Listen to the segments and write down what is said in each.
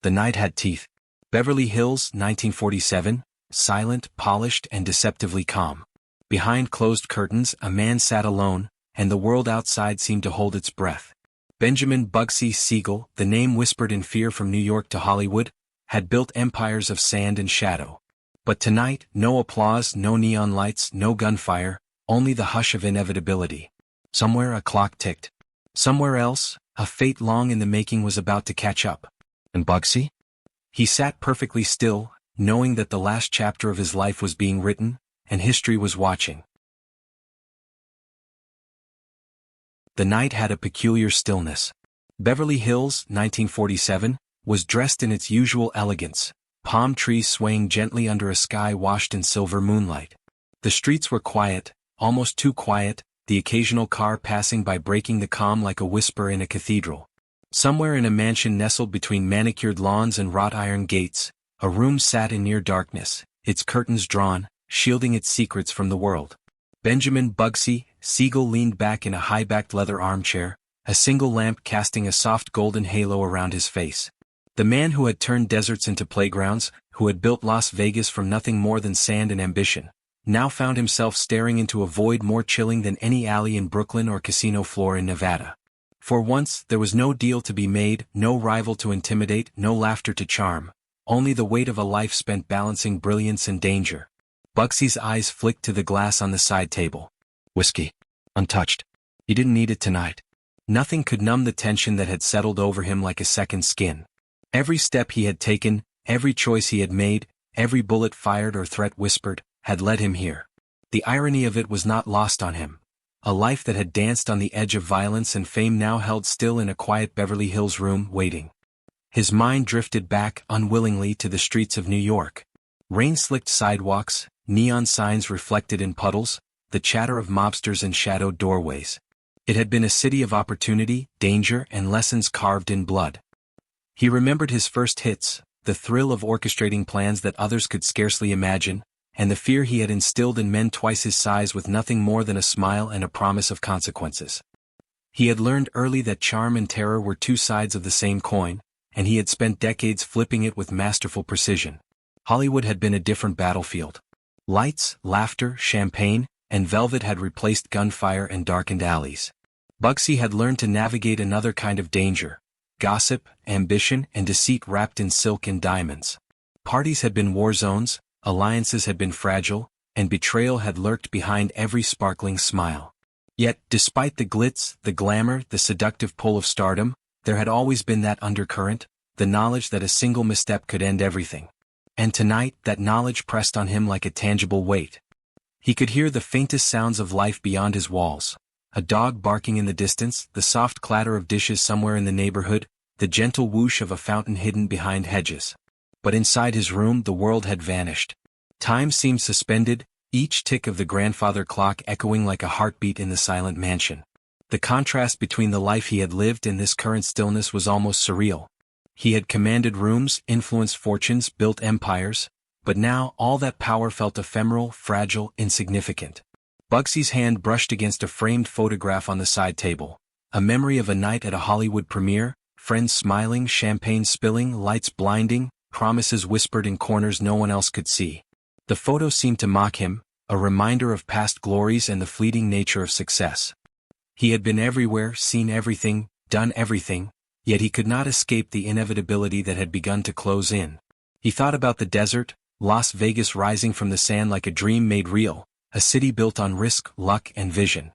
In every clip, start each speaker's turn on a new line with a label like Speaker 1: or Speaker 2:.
Speaker 1: The night had teeth. Beverly Hills, 1947, silent, polished, and deceptively calm. Behind closed curtains, a man sat alone, and the world outside seemed to hold its breath. Benjamin Bugsy Siegel, the name whispered in fear from New York to Hollywood, had built empires of sand and shadow. But tonight, no applause, no neon lights, no gunfire, only the hush of inevitability. Somewhere a clock ticked. Somewhere else, a fate long in the making was about to catch up. And Bugsy? He sat perfectly still, knowing that the last chapter of his life was being written, and history was watching. The night had a peculiar stillness. Beverly Hills, 1947, was dressed in its usual elegance, palm trees swaying gently under a sky washed in silver moonlight. The streets were quiet, almost too quiet, the occasional car passing by breaking the calm like a whisper in a cathedral. Somewhere in a mansion nestled between manicured lawns and wrought iron gates, a room sat in near darkness, its curtains drawn, shielding its secrets from the world. Benjamin Bugsy Siegel leaned back in a high-backed leather armchair, a single lamp casting a soft golden halo around his face. The man who had turned deserts into playgrounds, who had built Las Vegas from nothing more than sand and ambition, now found himself staring into a void more chilling than any alley in Brooklyn or casino floor in Nevada. For once, there was no deal to be made, no rival to intimidate, no laughter to charm, only the weight of a life spent balancing brilliance and danger. Bugsy's eyes flicked to the glass on the side table. Whiskey. Untouched. He didn't need it tonight. Nothing could numb the tension that had settled over him like a second skin. Every step he had taken, every choice he had made, every bullet fired or threat whispered, had led him here. The irony of it was not lost on him. A life that had danced on the edge of violence and fame now held still in a quiet Beverly Hills room, waiting. His mind drifted back, unwillingly, to the streets of New York. Rain-slicked sidewalks, neon signs reflected in puddles, the chatter of mobsters in shadowed doorways. It had been a city of opportunity, danger, and lessons carved in blood. He remembered his first hits, the thrill of orchestrating plans that others could scarcely imagine, and the fear he had instilled in men twice his size with nothing more than a smile and a promise of consequences. He had learned early that charm and terror were two sides of the same coin, and he had spent decades flipping it with masterful precision. Hollywood had been a different battlefield. Lights, laughter, champagne, and velvet had replaced gunfire and darkened alleys. Bugsy had learned to navigate another kind of danger: gossip, ambition, and deceit wrapped in silk and diamonds. Parties had been war zones, alliances had been fragile, and betrayal had lurked behind every sparkling smile. Yet, despite the glitz, the glamour, the seductive pull of stardom, there had always been that undercurrent, the knowledge that a single misstep could end everything. And tonight, that knowledge pressed on him like a tangible weight. He could hear the faintest sounds of life beyond his walls: a dog barking in the distance, the soft clatter of dishes somewhere in the neighborhood, the gentle whoosh of a fountain hidden behind hedges. But inside his room the world had vanished. Time seemed suspended, each tick of the grandfather clock echoing like a heartbeat in the silent mansion. The contrast between the life he had lived and this current stillness was almost surreal. He had commanded rooms, influenced fortunes, built empires, but now all that power felt ephemeral, fragile, insignificant. Bugsy's hand brushed against a framed photograph on the side table, a memory of a night at a Hollywood premiere, friends smiling, champagne spilling, lights blinding, promises whispered in corners no one else could see. The photo seemed to mock him, a reminder of past glories and the fleeting nature of success. He had been everywhere, seen everything, done everything, yet he could not escape the inevitability that had begun to close in. He thought about the desert, Las Vegas rising from the sand like a dream made real, a city built on risk, luck, and vision.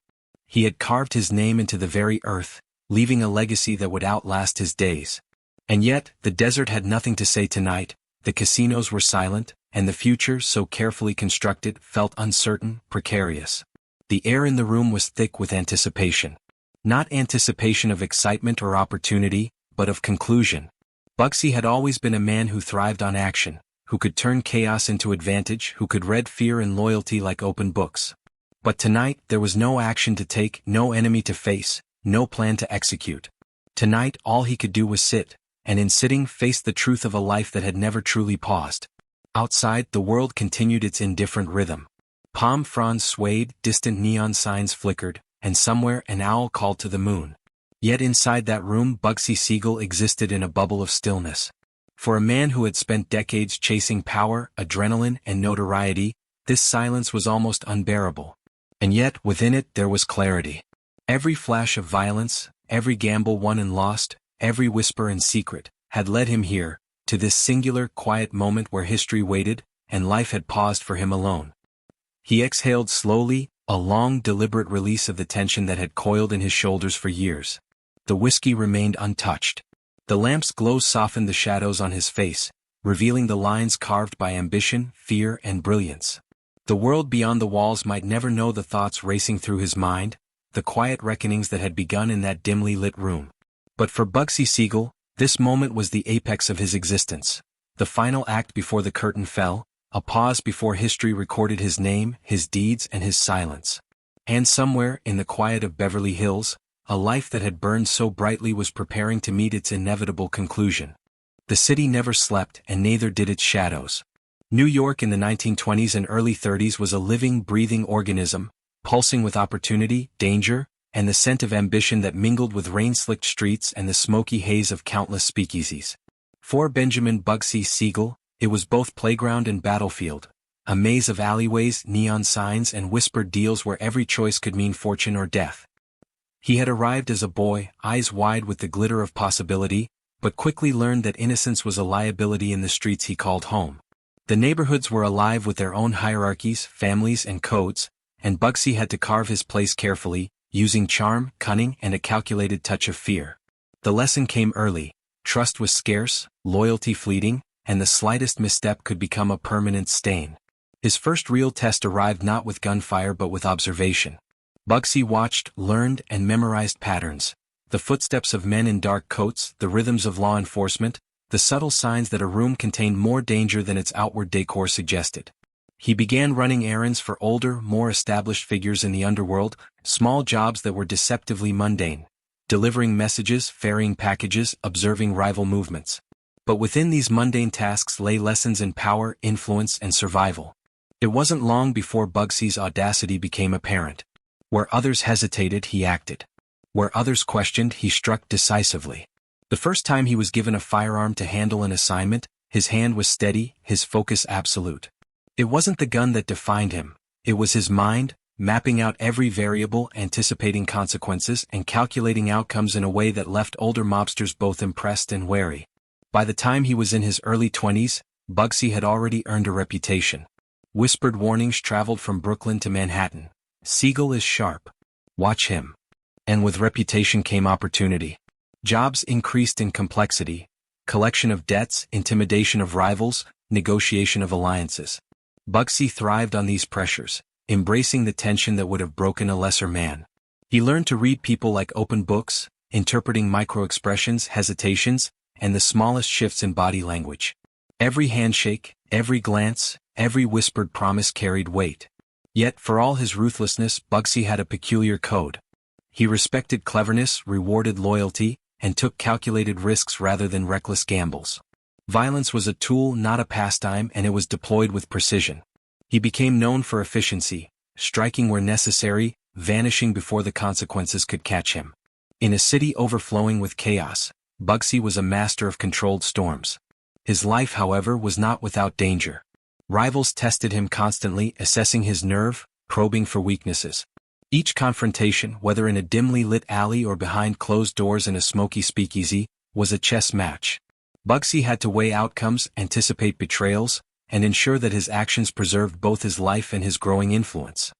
Speaker 1: He had carved his name into the very earth, leaving a legacy that would outlast his days. And yet, the desert had nothing to say tonight, the casinos were silent, and the future, so carefully constructed, felt uncertain, precarious. The air in the room was thick with anticipation. Not anticipation of excitement or opportunity, but of conclusion. Bugsy had always been a man who thrived on action, who could turn chaos into advantage, who could read fear and loyalty like open books. But tonight, there was no action to take, no enemy to face, no plan to execute. Tonight, all he could do was sit, and in sitting face the truth of a life that had never truly paused. Outside, the world continued its indifferent rhythm. Palm fronds swayed, distant neon signs flickered, and somewhere an owl called to the moon. Yet inside that room Bugsy Siegel existed in a bubble of stillness. For a man who had spent decades chasing power, adrenaline, and notoriety, this silence was almost unbearable. And yet, within it, there was clarity. Every flash of violence, every gamble won and lost, every whisper and secret, had led him here, to this singular, quiet moment where history waited, and life had paused for him alone. He exhaled slowly, a long, deliberate release of the tension that had coiled in his shoulders for years. The whiskey remained untouched. The lamp's glow softened the shadows on his face, revealing the lines carved by ambition, fear, and brilliance. The world beyond the walls might never know the thoughts racing through his mind, the quiet reckonings that had begun in that dimly lit room. But for Bugsy Siegel, this moment was the apex of his existence, the final act before the curtain fell, a pause before history recorded his name, his deeds, and his silence. And somewhere, in the quiet of Beverly Hills, a life that had burned so brightly was preparing to meet its inevitable conclusion. The city never slept, and neither did its shadows. New York in the 1920s and early 30s was a living, breathing organism, pulsing with opportunity, danger, and the scent of ambition that mingled with rain-slicked streets and the smoky haze of countless speakeasies. For Benjamin Bugsy Siegel, it was both playground and battlefield, a maze of alleyways, neon signs, and whispered deals where every choice could mean fortune or death. He had arrived as a boy, eyes wide with the glitter of possibility, but quickly learned that innocence was a liability in the streets he called home. The neighborhoods were alive with their own hierarchies, families, and codes, and Bugsy had to carve his place carefully, using charm, cunning, and a calculated touch of fear. The lesson came early: trust was scarce, loyalty fleeting, and the slightest misstep could become a permanent stain. His first real test arrived not with gunfire but with observation. Bugsy watched, learned, and memorized patterns: the footsteps of men in dark coats, the rhythms of law enforcement, the subtle signs that a room contained more danger than its outward decor suggested. He began running errands for older, more established figures in the underworld, small jobs that were deceptively mundane, delivering messages, ferrying packages, observing rival movements. But within these mundane tasks lay lessons in power, influence, and survival. It wasn't long before Bugsy's audacity became apparent. Where others hesitated, he acted. Where others questioned, he struck decisively. The first time he was given a firearm to handle an assignment, his hand was steady, his focus absolute. It wasn't the gun that defined him, it was his mind, mapping out every variable, anticipating consequences, and calculating outcomes in a way that left older mobsters both impressed and wary. By the time he was in his early 20s, Bugsy had already earned a reputation. Whispered warnings traveled from Brooklyn to Manhattan. Siegel is sharp. Watch him. And with reputation came opportunity. Jobs increased in complexity: collection of debts, intimidation of rivals, negotiation of alliances. Bugsy thrived on these pressures, embracing the tension that would have broken a lesser man. He learned to read people like open books, interpreting micro-expressions, hesitations, and the smallest shifts in body language. Every handshake, every glance, every whispered promise carried weight. Yet, for all his ruthlessness, Bugsy had a peculiar code. He respected cleverness, rewarded loyalty, and took calculated risks rather than reckless gambles. Violence was a tool, not a pastime, and it was deployed with precision. He became known for efficiency, striking where necessary, vanishing before the consequences could catch him. In a city overflowing with chaos, Bugsy was a master of controlled storms. His life, however, was not without danger. Rivals tested him constantly, assessing his nerve, probing for weaknesses. Each confrontation, whether in a dimly lit alley or behind closed doors in a smoky speakeasy, was a chess match. Bugsy had to weigh outcomes, anticipate betrayals, and ensure that his actions preserved both his life and his growing influence.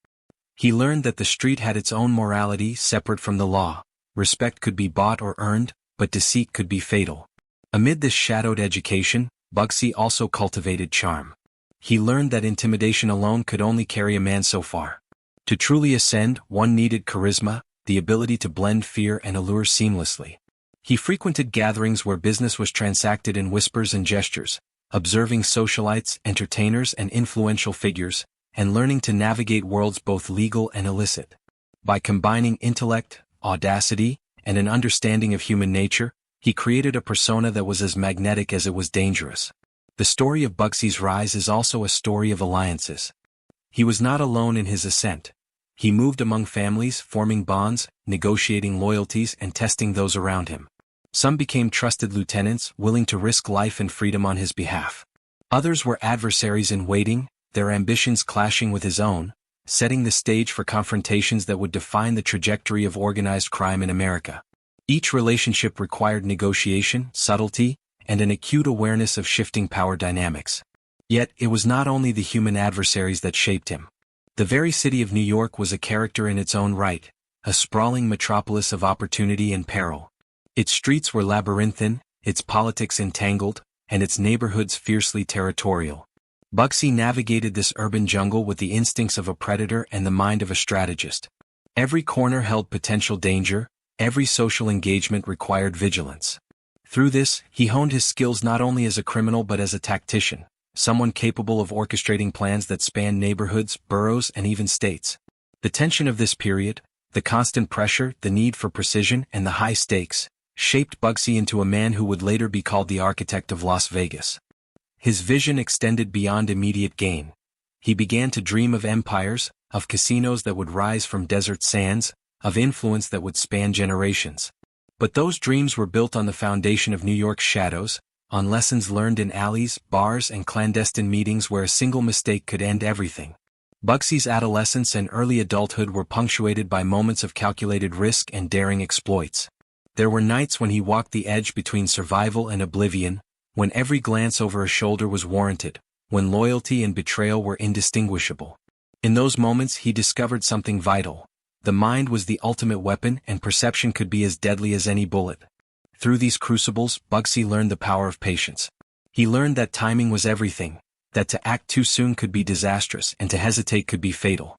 Speaker 1: He learned that the street had its own morality separate from the law. Respect could be bought or earned, but deceit could be fatal. Amid this shadowed education, Bugsy also cultivated charm. He learned that intimidation alone could only carry a man so far. To truly ascend, one needed charisma, the ability to blend fear and allure seamlessly. He frequented gatherings where business was transacted in whispers and gestures, observing socialites, entertainers, and influential figures, and learning to navigate worlds both legal and illicit. By combining intellect, audacity, and an understanding of human nature, he created a persona that was as magnetic as it was dangerous. The story of Bugsy's rise is also a story of alliances. He was not alone in his ascent. He moved among families, forming bonds, negotiating loyalties, and testing those around him. Some became trusted lieutenants, willing to risk life and freedom on his behalf. Others were adversaries in waiting, their ambitions clashing with his own, setting the stage for confrontations that would define the trajectory of organized crime in America. Each relationship required negotiation, subtlety, and an acute awareness of shifting power dynamics. Yet, it was not only the human adversaries that shaped him. The very city of New York was a character in its own right, a sprawling metropolis of opportunity and peril. Its streets were labyrinthine, its politics entangled, and its neighborhoods fiercely territorial. Bugsy navigated this urban jungle with the instincts of a predator and the mind of a strategist. Every corner held potential danger, every social engagement required vigilance. Through this, he honed his skills not only as a criminal but as a tactician, someone capable of orchestrating plans that span neighborhoods, boroughs, and even states. The tension of this period, the constant pressure, the need for precision, and the high stakes, shaped Bugsy into a man who would later be called the architect of Las Vegas. His vision extended beyond immediate gain. He began to dream of empires, of casinos that would rise from desert sands, of influence that would span generations. But those dreams were built on the foundation of New York's shadows, on lessons learned in alleys, bars, and clandestine meetings where a single mistake could end everything. Bugsy's adolescence and early adulthood were punctuated by moments of calculated risk and daring exploits. There were nights when he walked the edge between survival and oblivion, when every glance over a shoulder was warranted, when loyalty and betrayal were indistinguishable. In those moments he discovered something vital. The mind was the ultimate weapon and perception could be as deadly as any bullet. Through these crucibles, Bugsy learned the power of patience. He learned that timing was everything, that to act too soon could be disastrous and to hesitate could be fatal.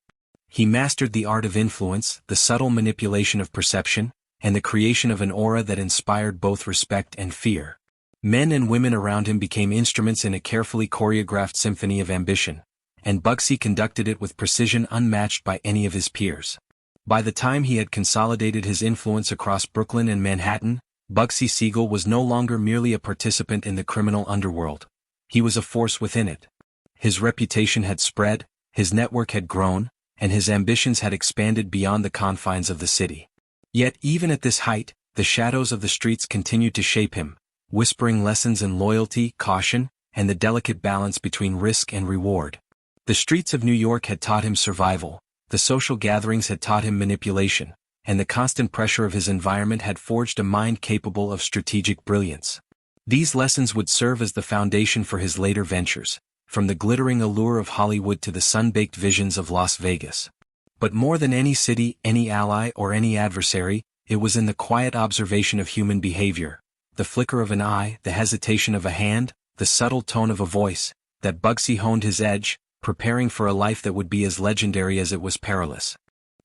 Speaker 1: He mastered the art of influence, the subtle manipulation of perception, and the creation of an aura that inspired both respect and fear. Men and women around him became instruments in a carefully choreographed symphony of ambition, and Bugsy conducted it with precision unmatched by any of his peers. By the time he had consolidated his influence across Brooklyn and Manhattan, Bugsy Siegel was no longer merely a participant in the criminal underworld. He was a force within it. His reputation had spread, his network had grown, and his ambitions had expanded beyond the confines of the city. Yet even at this height, the shadows of the streets continued to shape him, whispering lessons in loyalty, caution, and the delicate balance between risk and reward. The streets of New York had taught him survival, the social gatherings had taught him manipulation, and the constant pressure of his environment had forged a mind capable of strategic brilliance. These lessons would serve as the foundation for his later ventures, from the glittering allure of Hollywood to the sun-baked visions of Las Vegas. But more than any city, any ally, or any adversary, it was in the quiet observation of human behavior, the flicker of an eye, the hesitation of a hand, the subtle tone of a voice, that Bugsy honed his edge, preparing for a life that would be as legendary as it was perilous.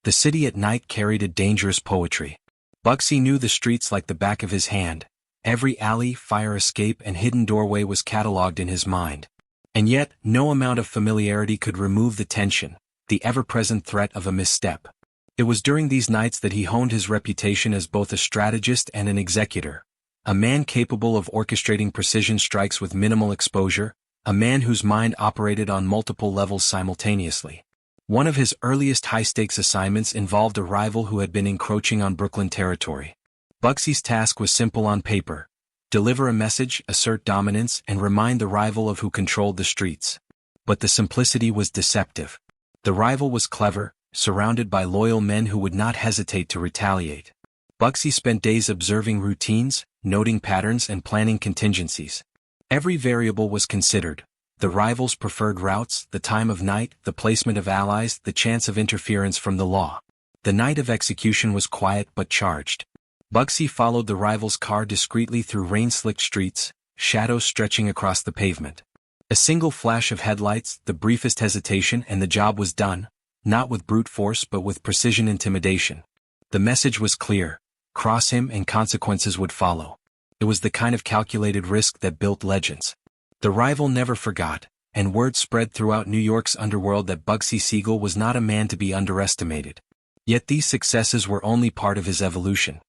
Speaker 1: The city at night carried a dangerous poetry. Bugsy knew the streets like the back of his hand. Every alley, fire escape, and hidden doorway was catalogued in his mind. And yet, no amount of familiarity could remove the tension, the ever-present threat of a misstep. It was during these nights that he honed his reputation as both a strategist and an executor. A man capable of orchestrating precision strikes with minimal exposure, a man whose mind operated on multiple levels simultaneously. One of his earliest high-stakes assignments involved a rival who had been encroaching on Brooklyn territory. Bugsy's task was simple on paper: deliver a message, assert dominance, and remind the rival of who controlled the streets. But the simplicity was deceptive. The rival was clever, surrounded by loyal men who would not hesitate to retaliate. Bugsy spent days observing routines, noting patterns, and planning contingencies. Every variable was considered: the rival's preferred routes, the time of night, the placement of allies, the chance of interference from the law. The night of execution was quiet but charged. Bugsy followed the rival's car discreetly through rain-slicked streets, shadows stretching across the pavement. A single flash of headlights, the briefest hesitation, and the job was done, not with brute force but with precision intimidation. The message was clear: cross him and consequences would follow. It was the kind of calculated risk that built legends. The rival never forgot, and word spread throughout New York's underworld that Bugsy Siegel was not a man to be underestimated. Yet these successes were only part of his evolution.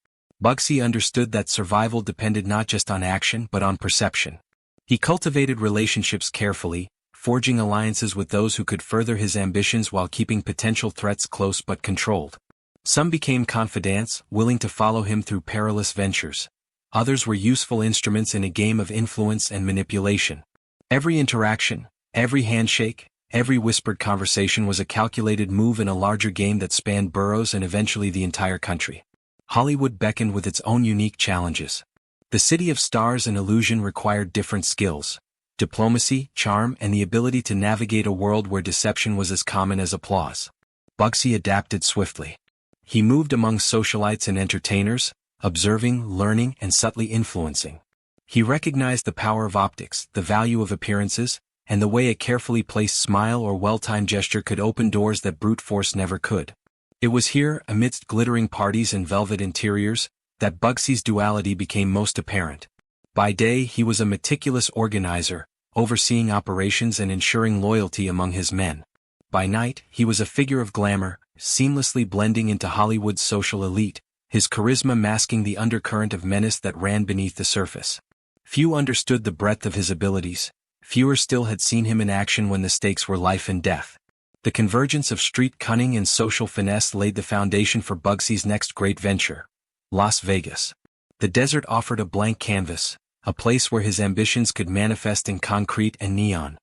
Speaker 1: Bugsy understood that survival depended not just on action but on perception. He cultivated relationships carefully, forging alliances with those who could further his ambitions while keeping potential threats close but controlled. Some became confidants, willing to follow him through perilous ventures. others were useful instruments in a game of influence and manipulation. Every interaction, every handshake, every whispered conversation was a calculated move in a larger game that spanned boroughs and eventually the entire country. Hollywood beckoned with its own unique challenges. The city of stars and illusion required different skills: diplomacy, charm, and the ability to navigate a world where deception was as common as applause. Bugsy adapted swiftly. He moved among socialites and entertainers, observing, learning, and subtly influencing. He recognized the power of optics, the value of appearances, and the way a carefully placed smile or well-timed gesture could open doors that brute force never could. It was here, amidst glittering parties and velvet interiors, that Bugsy's duality became most apparent. By day he was a meticulous organizer, overseeing operations and ensuring loyalty among his men. By night he was a figure of glamour, seamlessly blending into Hollywood's social elite, his charisma masking the undercurrent of menace that ran beneath the surface. Few understood the breadth of his abilities, fewer still had seen him in action when the stakes were life and death. The convergence of street cunning and social finesse laid the foundation for Bugsy's next great venture: Las Vegas. The desert offered a blank canvas, a place where his ambitions could manifest in concrete and neon.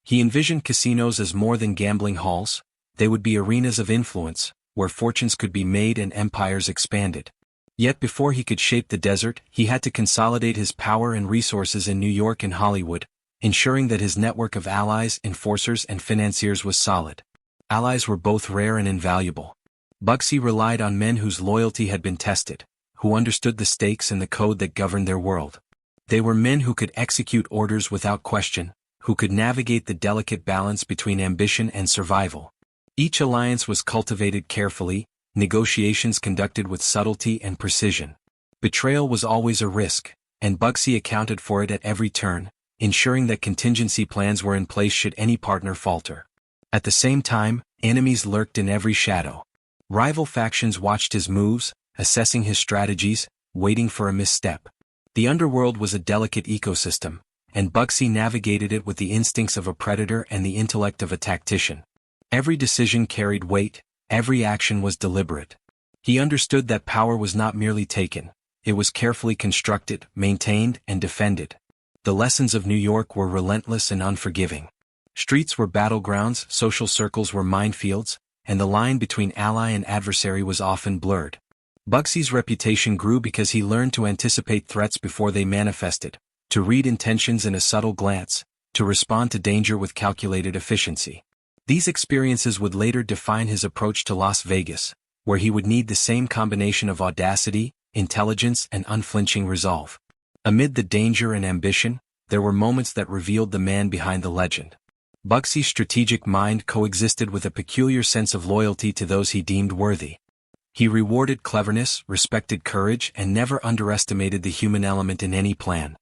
Speaker 1: He envisioned casinos as more than gambling halls; they would be arenas of influence, where fortunes could be made and empires expanded. Yet before he could shape the desert, he had to consolidate his power and resources in New York and Hollywood, ensuring that his network of allies, enforcers, and financiers was solid. Allies were both rare and invaluable. Bugsy relied on men whose loyalty had been tested, who understood the stakes and the code that governed their world. They were men who could execute orders without question, who could navigate the delicate balance between ambition and survival. Each alliance was cultivated carefully, negotiations conducted with subtlety and precision. Betrayal was always a risk, and Bugsy accounted for it at every turn, ensuring that contingency plans were in place should any partner falter. At the same time, enemies lurked in every shadow. Rival factions watched his moves, assessing his strategies, waiting for a misstep. The underworld was a delicate ecosystem, and Bugsy navigated it with the instincts of a predator and the intellect of a tactician. Every decision carried weight, every action was deliberate. He understood that power was not merely taken, it was carefully constructed, maintained, and defended. The lessons of New York were relentless and unforgiving. Streets were battlegrounds, social circles were minefields, and the line between ally and adversary was often blurred. Bugsy's reputation grew because he learned to anticipate threats before they manifested, to read intentions in a subtle glance, to respond to danger with calculated efficiency. These experiences would later define his approach to Las Vegas, where he would need the same combination of audacity, intelligence, and unflinching resolve. Amid the danger and ambition, there were moments that revealed the man behind the legend. Bugsy's strategic mind coexisted with a peculiar sense of loyalty to those he deemed worthy. He rewarded cleverness, respected courage, and never underestimated the human element in any plan.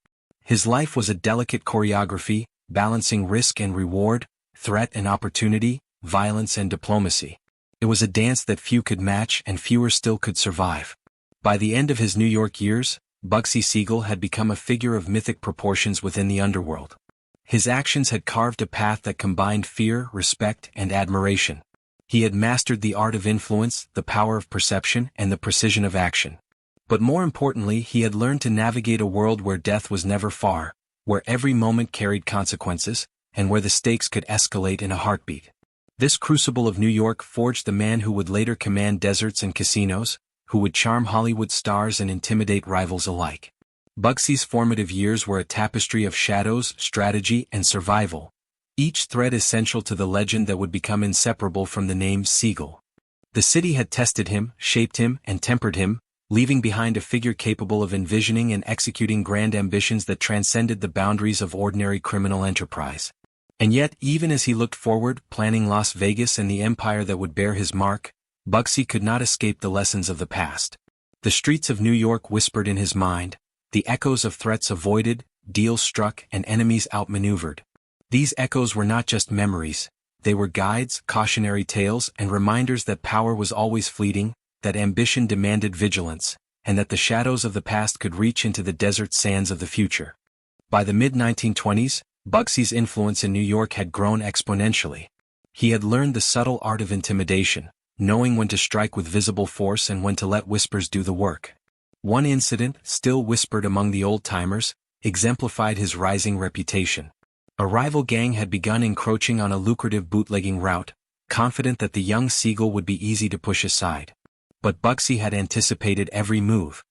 Speaker 1: His life was a delicate choreography, balancing risk and reward, threat and opportunity, violence and diplomacy. It was a dance that few could match and fewer still could survive. By the end of his New York years, Bugsy Siegel had become a figure of mythic proportions within the underworld. His actions had carved a path that combined fear, respect, and admiration. He had mastered the art of influence, the power of perception, and the precision of action. But more importantly, he had learned to navigate a world where death was never far, where every moment carried consequences, and where the stakes could escalate in a heartbeat. This crucible of New York forged the man who would later command deserts and casinos, who would charm Hollywood stars and intimidate rivals alike. Bugsy's formative years were a tapestry of shadows, strategy, and survival, each thread essential to the legend that would become inseparable from the name Siegel. The city had tested him, shaped him, and tempered him, leaving behind a figure capable of envisioning and executing grand ambitions that transcended the boundaries of ordinary criminal enterprise. And yet, even as he looked forward, planning Las Vegas and the empire that would bear his mark, Bugsy could not escape the lessons of the past. The streets of New York whispered in his mind, the echoes of threats avoided, deals struck, and enemies outmaneuvered. These echoes were not just memories, they were guides, cautionary tales, and reminders that power was always fleeting, that ambition demanded vigilance, and that the shadows of the past could reach into the desert sands of the future. By the mid-1920s, Bugsy's influence in New York had grown exponentially. He had learned the subtle art of intimidation, knowing when to strike with visible force and when to let whispers do the work. One incident, still whispered among the old-timers, exemplified his rising reputation. A rival gang had begun encroaching on a lucrative bootlegging route, confident that the young Siegel would be easy to push aside. But Bugsy had anticipated every move.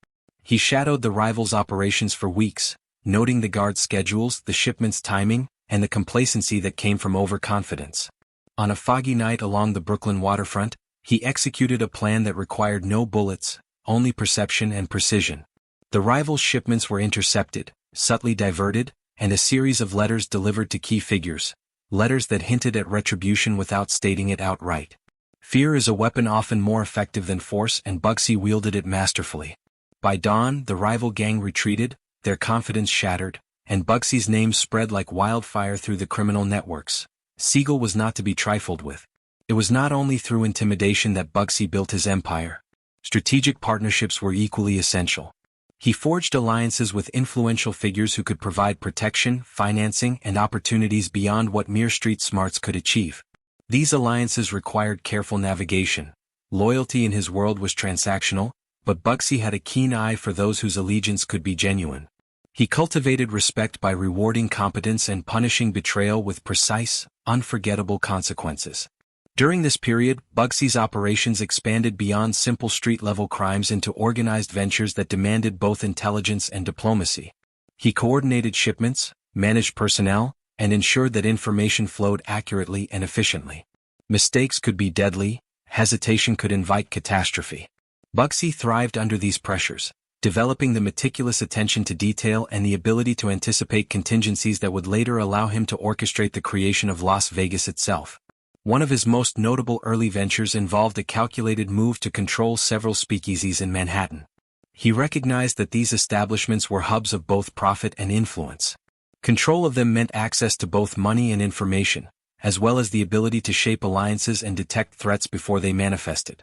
Speaker 1: He shadowed the rivals' operations for weeks, noting the guard schedules, the shipment's timing, and the complacency that came from overconfidence. On a foggy night along the Brooklyn waterfront, he executed a plan that required no bullets, only perception and precision. The rivals' shipments were intercepted, subtly diverted, and a series of letters delivered to key figures, letters that hinted at retribution without stating it outright. Fear is a weapon often more effective than force, and Bugsy wielded it masterfully. By dawn, the rival gang retreated, their confidence shattered, and Bugsy's name spread like wildfire through the criminal networks. Siegel was not to be trifled with. It was not only through intimidation that Bugsy built his empire. Strategic partnerships were equally essential. He forged alliances with influential figures who could provide protection, financing, and opportunities beyond what mere street smarts could achieve. These alliances required careful navigation. Loyalty in his world was transactional, but Bugsy had a keen eye for those whose allegiance could be genuine. He cultivated respect by rewarding competence and punishing betrayal with precise, unforgettable consequences. During this period, Bugsy's operations expanded beyond simple street-level crimes into organized ventures that demanded both intelligence and diplomacy. He coordinated shipments, managed personnel, and ensured that information flowed accurately and efficiently. Mistakes could be deadly, hesitation could invite catastrophe. Bugsy thrived under these pressures, developing the meticulous attention to detail and the ability to anticipate contingencies that would later allow him to orchestrate the creation of Las Vegas itself. One of his most notable early ventures involved a calculated move to control several speakeasies in Manhattan. He recognized that these establishments were hubs of both profit and influence. Control of them meant access to both money and information, as well as the ability to shape alliances and detect threats before they manifested.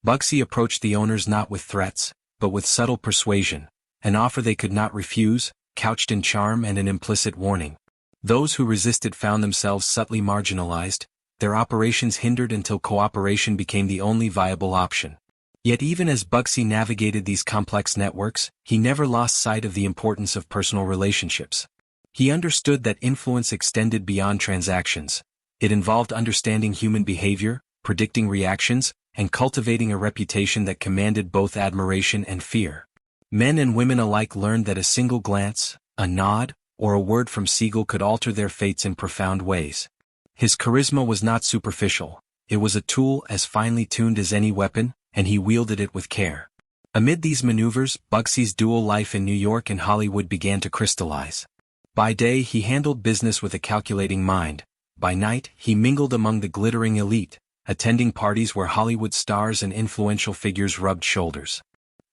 Speaker 1: Bugsy approached the owners not with threats, but with subtle persuasion, an offer they could not refuse, couched in charm and an implicit warning. Those who resisted found themselves subtly marginalized, their operations hindered until cooperation became the only viable option. Yet even as Bugsy navigated these complex networks, he never lost sight of the importance of personal relationships. He understood that influence extended beyond transactions. It involved understanding human behavior, predicting reactions, and cultivating a reputation that commanded both admiration and fear. Men and women alike learned that a single glance, a nod, or a word from Siegel could alter their fates in profound ways. His charisma was not superficial, it was a tool as finely tuned as any weapon, and he wielded it with care. Amid these maneuvers, Bugsy's dual life in New York and Hollywood began to crystallize. By day he handled business with a calculating mind. By night he mingled among the glittering elite, attending parties where Hollywood stars and influential figures rubbed shoulders.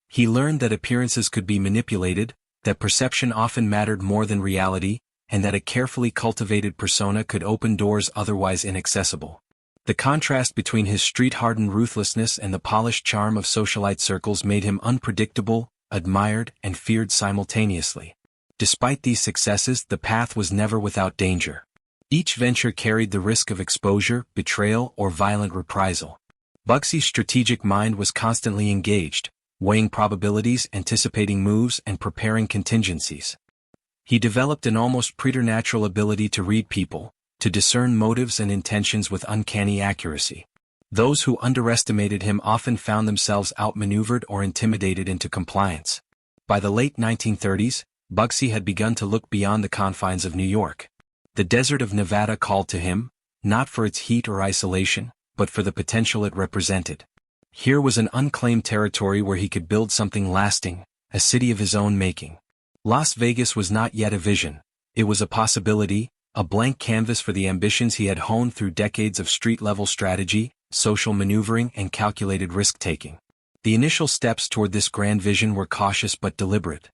Speaker 1: He learned that appearances could be manipulated, that perception often mattered more than reality, and that a carefully cultivated persona could open doors otherwise inaccessible. The contrast between his street-hardened ruthlessness and the polished charm of socialite circles made him unpredictable, admired, and feared simultaneously. Despite these successes, the path was never without danger. Each venture carried the risk of exposure, betrayal, or violent reprisal. Bugsy's strategic mind was constantly engaged, weighing probabilities, anticipating moves, and preparing contingencies. He developed an almost preternatural ability to read people, to discern motives and intentions with uncanny accuracy. Those who underestimated him often found themselves outmaneuvered or intimidated into compliance. By the late 1930s, Bugsy had begun to look beyond the confines of New York. The desert of Nevada called to him, not for its heat or isolation, but for the potential it represented. Here was an unclaimed territory where he could build something lasting, a city of his own making. Las Vegas was not yet a vision, it was a possibility, a blank canvas for the ambitions he had honed through decades of street-level strategy, social maneuvering, and calculated risk-taking. The initial steps toward this grand vision were cautious but deliberate.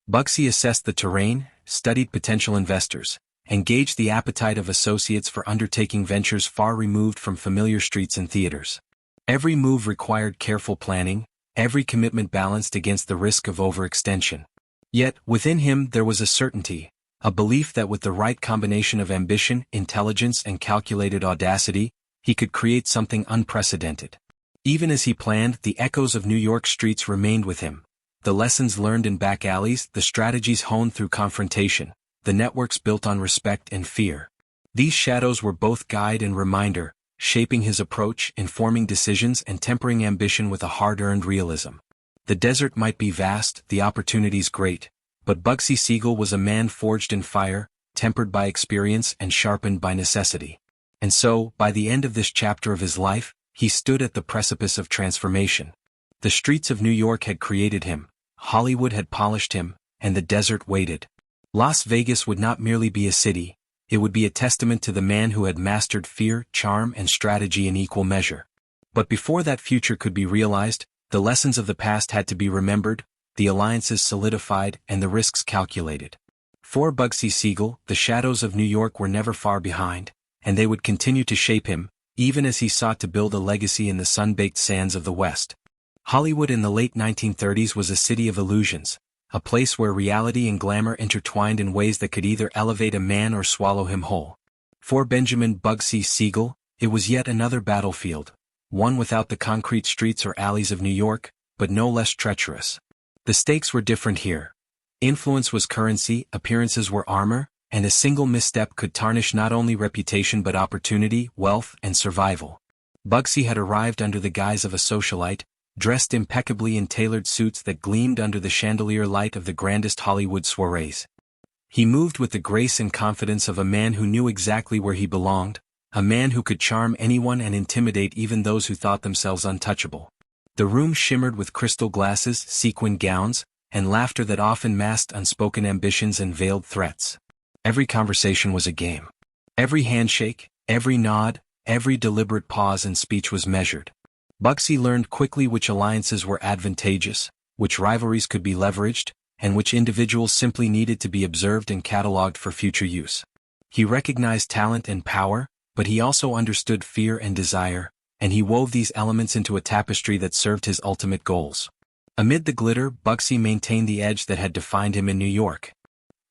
Speaker 1: Bugsy assessed the terrain, studied potential investors, and gauged the appetite of associates for undertaking ventures far removed from familiar streets and theaters. Every move required careful planning, every commitment balanced against the risk of overextension. Yet, within him there was a certainty, a belief that with the right combination of ambition, intelligence, and calculated audacity, he could create something unprecedented. Even as he planned, the echoes of New York streets remained with him. the lessons learned in back alleys, the strategies honed through confrontation, the networks built on respect and fear. These shadows were both guide and reminder, shaping his approach, informing decisions and tempering ambition with a hard-earned realism. The desert might be vast, the opportunities great, but Bugsy Siegel was a man forged in fire, tempered by experience and sharpened by necessity. And so, by the end of this chapter of his life, he stood at the precipice of transformation. The streets of New York had created him, Hollywood had polished him, and the desert waited. Las Vegas would not merely be a city, it would be a testament to the man who had mastered fear, charm, and strategy in equal measure. But before that future could be realized, the lessons of the past had to be remembered, the alliances solidified, and the risks calculated. For Bugsy Siegel, the shadows of New York were never far behind, and they would continue to shape him, even as he sought to build a legacy in the sun-baked sands of the West. Hollywood in the late 1930s was a city of illusions, a place where reality and glamour intertwined in ways that could either elevate a man or swallow him whole. For Benjamin Bugsy Siegel, it was yet another battlefield, one without the concrete streets or alleys of New York, but no less treacherous. The stakes were different here. Influence was currency, appearances were armor, and a single misstep could tarnish not only reputation but opportunity, wealth, and survival. Bugsy had arrived under the guise of a socialite, dressed impeccably in tailored suits that gleamed under the chandelier light of the grandest Hollywood soirees. He moved with the grace and confidence of a man who knew exactly where he belonged, a man who could charm anyone and intimidate even those who thought themselves untouchable. The room shimmered with crystal glasses, sequin gowns, and laughter that often masked unspoken ambitions and veiled threats. Every conversation was a game. Every handshake, every nod, every deliberate pause and speech was measured. Bugsy learned quickly which alliances were advantageous, which rivalries could be leveraged, and which individuals simply needed to be observed and catalogued for future use. He recognized talent and power, but he also understood fear and desire, and he wove these elements into a tapestry that served his ultimate goals. Amid the glitter, Bugsy maintained the edge that had defined him in New York.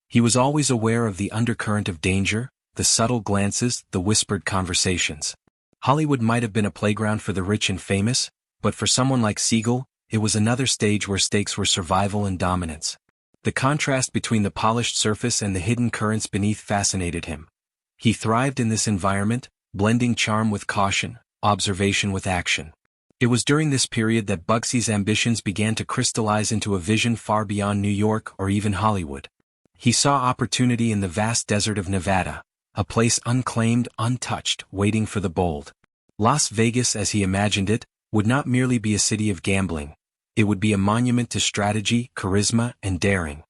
Speaker 1: He was always aware of the undercurrent of danger, the subtle glances, the whispered conversations. Hollywood might have been a playground for the rich and famous, but for someone like Siegel, it was another stage where stakes were survival and dominance. The contrast between the polished surface and the hidden currents beneath fascinated him. He thrived in this environment, blending charm with caution, observation with action. It was during this period that Bugsy's ambitions began to crystallize into a vision far beyond New York or even Hollywood. He saw opportunity in the vast desert of Nevada, a place unclaimed, untouched, waiting for the bold. Las Vegas, as he imagined it, would not merely be a city of gambling. It would be a monument to strategy, charisma, and daring.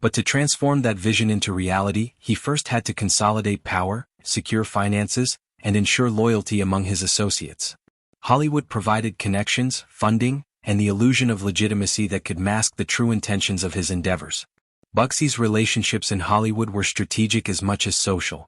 Speaker 1: But to transform that vision into reality, he first had to consolidate power, secure finances, and ensure loyalty among his associates. Hollywood provided connections, funding, and the illusion of legitimacy that could mask the true intentions of his endeavors. Bugsy's relationships in Hollywood were strategic as much as social.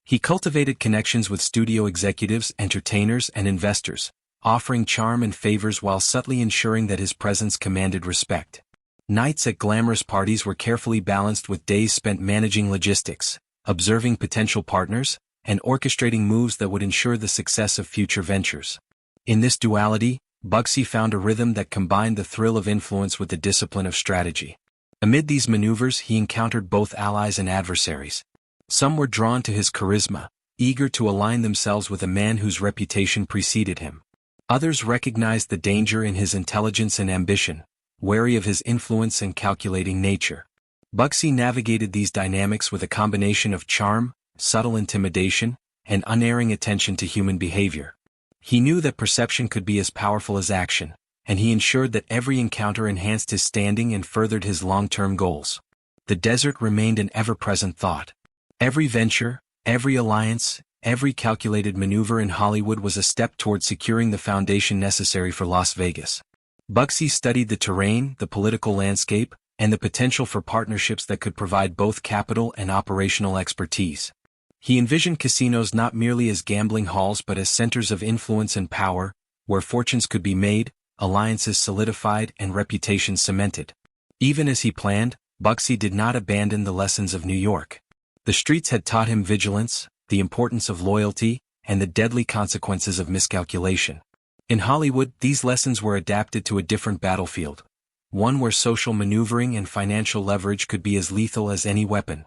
Speaker 1: He cultivated connections with studio executives, entertainers, and investors, offering charm and favors while subtly ensuring that his presence commanded respect. Nights at glamorous parties were carefully balanced with days spent managing logistics, observing potential partners, and orchestrating moves that would ensure the success of future ventures. In this duality, Bugsy found a rhythm that combined the thrill of influence with the discipline of strategy. Amid these maneuvers, he encountered both allies and adversaries. Some were drawn to his charisma, eager to align themselves with a man whose reputation preceded him. Others recognized the danger in his intelligence and ambition, wary of his influence and calculating nature. Bugsy navigated these dynamics with a combination of charm, subtle intimidation, and unerring attention to human behavior. He knew that perception could be as powerful as action, and he ensured that every encounter enhanced his standing and furthered his long-term goals. The desert remained an ever-present thought. Every venture, every alliance, every calculated maneuver in Hollywood was a step toward securing the foundation necessary for Las Vegas. Bugsy studied the terrain, the political landscape, and the potential for partnerships that could provide both capital and operational expertise. He envisioned casinos not merely as gambling halls but as centers of influence and power, where fortunes could be made, alliances solidified, and reputations cemented. Even as he planned, Bugsy did not abandon the lessons of New York. The streets had taught him vigilance, the importance of loyalty, and the deadly consequences of miscalculation. In Hollywood, these lessons were adapted to a different battlefield, one where social maneuvering and financial leverage could be as lethal as any weapon.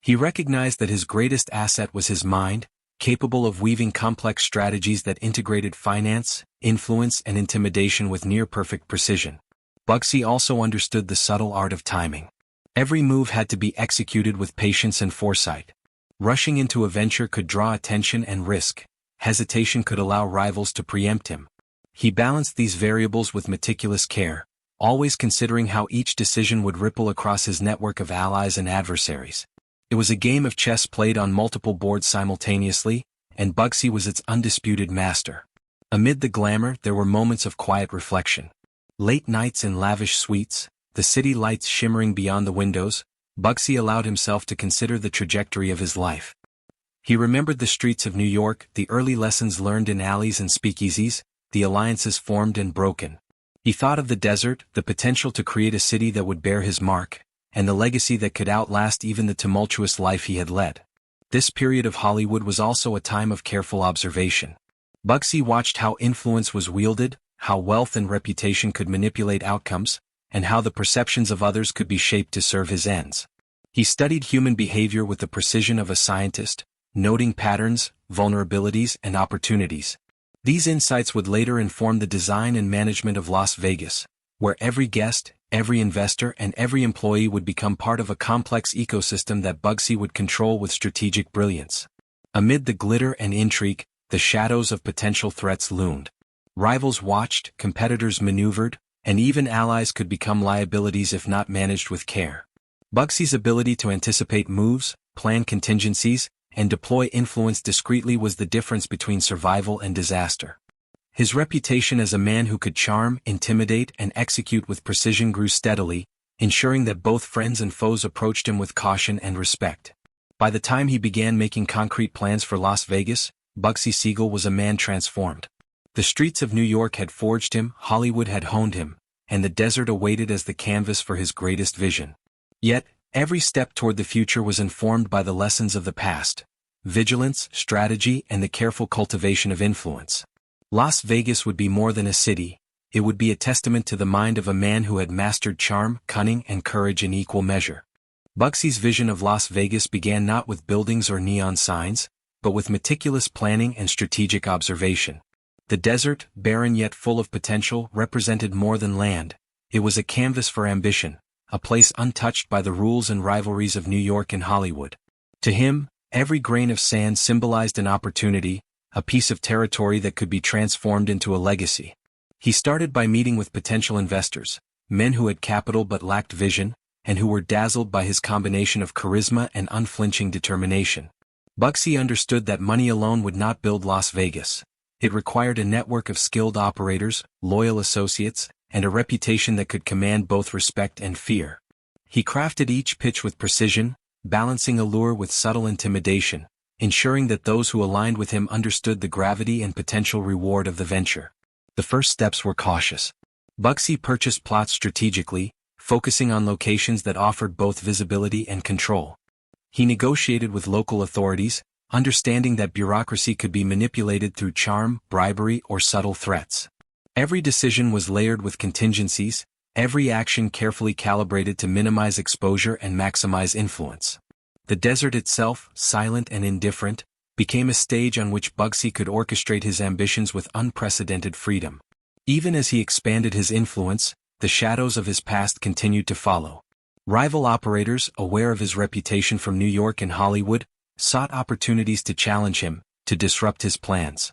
Speaker 1: He recognized that his greatest asset was his mind, capable of weaving complex strategies that integrated finance, influence, and intimidation with near-perfect precision. Bugsy also understood the subtle art of timing. Every move had to be executed with patience and foresight. Rushing into a venture could draw attention and risk. Hesitation could allow rivals to preempt him. He balanced these variables with meticulous care, always considering how each decision would ripple across his network of allies and adversaries. It was a game of chess played on multiple boards simultaneously, and Bugsy was its undisputed master. Amid the glamour, there were moments of quiet reflection. Late nights in lavish suites, the city lights shimmering beyond the windows, Bugsy allowed himself to consider the trajectory of his life. He remembered the streets of New York, the early lessons learned in alleys and speakeasies, the alliances formed and broken. He thought of the desert, the potential to create a city that would bear his mark, and the legacy that could outlast even the tumultuous life he had led. This period of Hollywood was also a time of careful observation. Bugsy watched how influence was wielded, how wealth and reputation could manipulate outcomes, and how the perceptions of others could be shaped to serve his ends. He studied human behavior with the precision of a scientist, noting patterns, vulnerabilities, and opportunities. These insights would later inform the design and management of Las Vegas, where every guest, every investor, and every employee would become part of a complex ecosystem that Bugsy would control with strategic brilliance. Amid the glitter and intrigue, the shadows of potential threats loomed. Rivals watched, competitors maneuvered, and even allies could become liabilities if not managed with care. Bugsy's ability to anticipate moves, plan contingencies, and deploy influence discreetly was the difference between survival and disaster. His reputation as a man who could charm, intimidate, and execute with precision grew steadily, ensuring that both friends and foes approached him with caution and respect. By the time he began making concrete plans for Las Vegas, Bugsy Siegel was a man transformed. The streets of New York had forged him, Hollywood had honed him, and the desert awaited as the canvas for his greatest vision. Yet, every step toward the future was informed by the lessons of the past: vigilance, strategy, and the careful cultivation of influence. Las Vegas would be more than a city. It would be a testament to the mind of a man who had mastered charm, cunning, and courage in equal measure. Bugsy's vision of Las Vegas began not with buildings or neon signs, but with meticulous planning and strategic observation. The desert, barren yet full of potential, represented more than land. It was a canvas for ambition, a place untouched by the rules and rivalries of New York and Hollywood. To him, every grain of sand symbolized an opportunity, a piece of territory that could be transformed into a legacy. He started by meeting with potential investors, men who had capital but lacked vision, and who were dazzled by his combination of charisma and unflinching determination. Bugsy understood that money alone would not build Las Vegas. It required a network of skilled operators, loyal associates, and a reputation that could command both respect and fear. He crafted each pitch with precision, balancing allure with subtle intimidation, ensuring that those who aligned with him understood the gravity and potential reward of the venture. The first steps were cautious. Bugsy purchased plots strategically, focusing on locations that offered both visibility and control. He negotiated with local authorities, understanding that bureaucracy could be manipulated through charm, bribery, or subtle threats. Every decision was layered with contingencies, every action carefully calibrated to minimize exposure and maximize influence. The desert itself, silent and indifferent, became a stage on which Bugsy could orchestrate his ambitions with unprecedented freedom. Even as he expanded his influence, the shadows of his past continued to follow. Rival operators, aware of his reputation from New York and Hollywood, sought opportunities to challenge him, to disrupt his plans.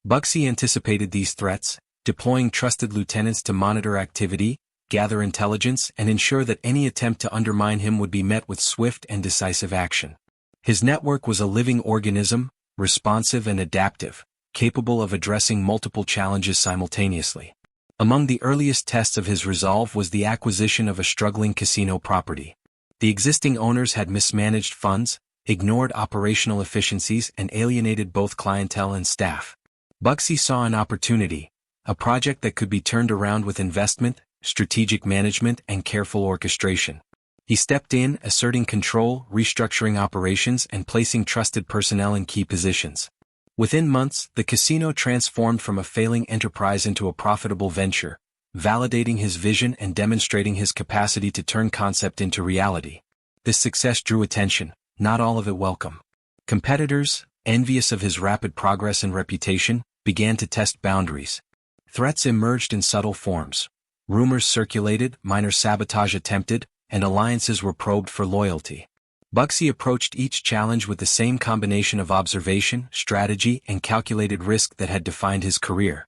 Speaker 1: Bugsy anticipated these threats, deploying trusted lieutenants to monitor activity, gather intelligence, and ensure that any attempt to undermine him would be met with swift and decisive action. His network was a living organism, responsive and adaptive, capable of addressing multiple challenges simultaneously. Among the earliest tests of his resolve was the acquisition of a struggling casino property. The existing owners had mismanaged funds, ignored operational efficiencies, and alienated both clientele and staff. Bugsy saw an opportunity, a project that could be turned around with investment, strategic management, and careful orchestration. He stepped in, asserting control, restructuring operations, and placing trusted personnel in key positions. Within months, the casino transformed from a failing enterprise into a profitable venture, validating his vision and demonstrating his capacity to turn concept into reality. This success drew attention, not all of it welcome. Competitors, envious of his rapid progress and reputation, began to test boundaries. Threats emerged in subtle forms. Rumors circulated, minor sabotage attempted, and alliances were probed for loyalty. Bugsy approached each challenge with the same combination of observation, strategy, and calculated risk that had defined his career.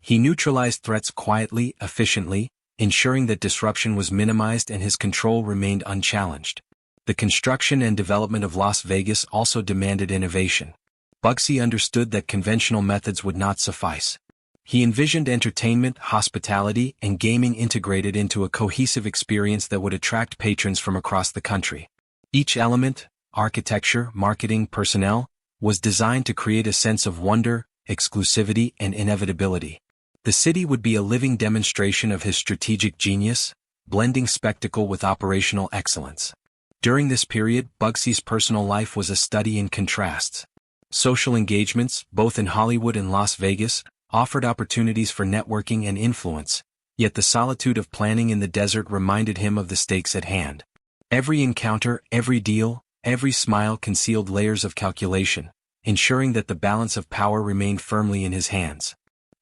Speaker 1: He neutralized threats quietly, efficiently, ensuring that disruption was minimized and his control remained unchallenged. The construction and development of Las Vegas also demanded innovation. Bugsy understood that conventional methods would not suffice. He envisioned entertainment, hospitality, and gaming integrated into a cohesive experience that would attract patrons from across the country. Each element, architecture, marketing, personnel, was designed to create a sense of wonder, exclusivity, and inevitability. The city would be a living demonstration of his strategic genius, blending spectacle with operational excellence. During this period, Bugsy's personal life was a study in contrasts. Social engagements, both in Hollywood and Las Vegas, offered opportunities for networking and influence, yet the solitude of planning in the desert reminded him of the stakes at hand. Every encounter, every deal, every smile concealed layers of calculation, ensuring that the balance of power remained firmly in his hands.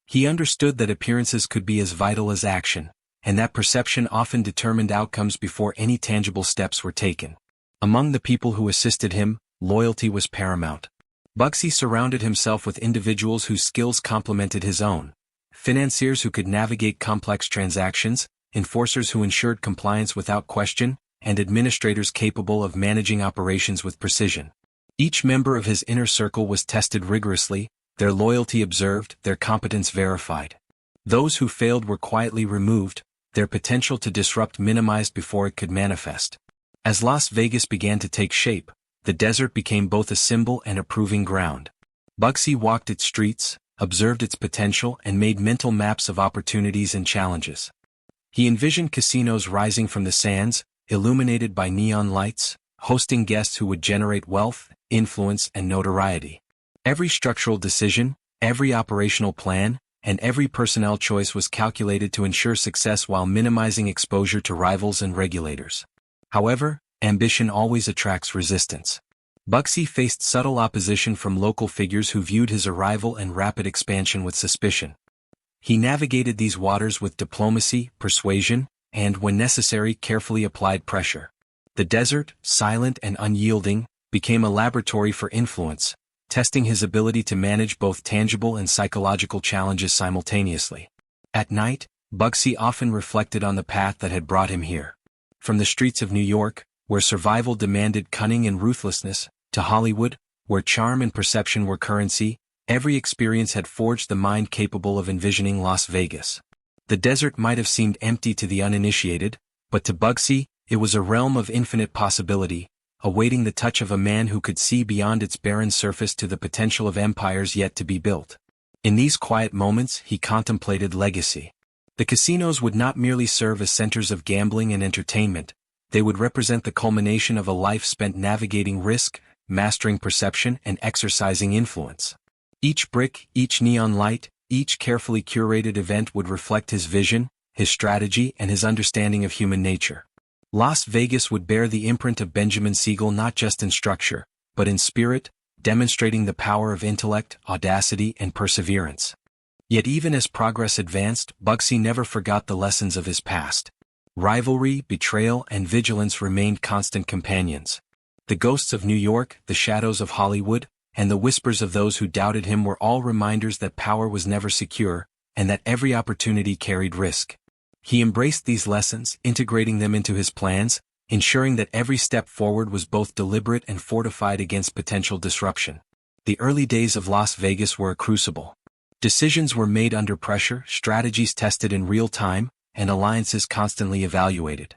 Speaker 1: He understood that appearances could be as vital as action, and that perception often determined outcomes before any tangible steps were taken. Among the people who assisted him, loyalty was paramount. Bugsy surrounded himself with individuals whose skills complemented his own: financiers who could navigate complex transactions, enforcers who ensured compliance without question, and administrators capable of managing operations with precision. Each member of his inner circle was tested rigorously, their loyalty observed, their competence verified. Those who failed were quietly removed, their potential to disrupt minimized before it could manifest. As Las Vegas began to take shape, the desert became both a symbol and a proving ground. Bugsy walked its streets, observed its potential, and made mental maps of opportunities and challenges. He envisioned casinos rising from the sands, illuminated by neon lights, hosting guests who would generate wealth, influence, and notoriety. Every structural decision, every operational plan, and every personnel choice was calculated to ensure success while minimizing exposure to rivals and regulators. However, ambition always attracts resistance. Bugsy faced subtle opposition from local figures who viewed his arrival and rapid expansion with suspicion. He navigated these waters with diplomacy, persuasion, and, when necessary, carefully applied pressure. The desert, silent and unyielding, became a laboratory for influence, testing his ability to manage both tangible and psychological challenges simultaneously. At night, Bugsy often reflected on the path that had brought him here. From the streets of New York, where survival demanded cunning and ruthlessness, to Hollywood, where charm and perception were currency, every experience had forged the mind capable of envisioning Las Vegas. The desert might have seemed empty to the uninitiated, but to Bugsy, it was a realm of infinite possibility, awaiting the touch of a man who could see beyond its barren surface to the potential of empires yet to be built. In these quiet moments, he contemplated legacy. The casinos would not merely serve as centers of gambling and entertainment, they would represent the culmination of a life spent navigating risk, mastering perception, and exercising influence. Each brick, each neon light, each carefully curated event would reflect his vision, his strategy, and his understanding of human nature. Las Vegas would bear the imprint of Bugsy Siegel not just in structure, but in spirit, demonstrating the power of intellect, audacity, and perseverance. Yet even as progress advanced, Bugsy never forgot the lessons of his past. Rivalry, betrayal, and vigilance remained constant companions. The ghosts of New York, the shadows of Hollywood, and the whispers of those who doubted him were all reminders that power was never secure, and that every opportunity carried risk. He embraced these lessons, integrating them into his plans, ensuring that every step forward was both deliberate and fortified against potential disruption. The early days of Las Vegas were a crucible. Decisions were made under pressure, strategies tested in real time, and alliances constantly evaluated.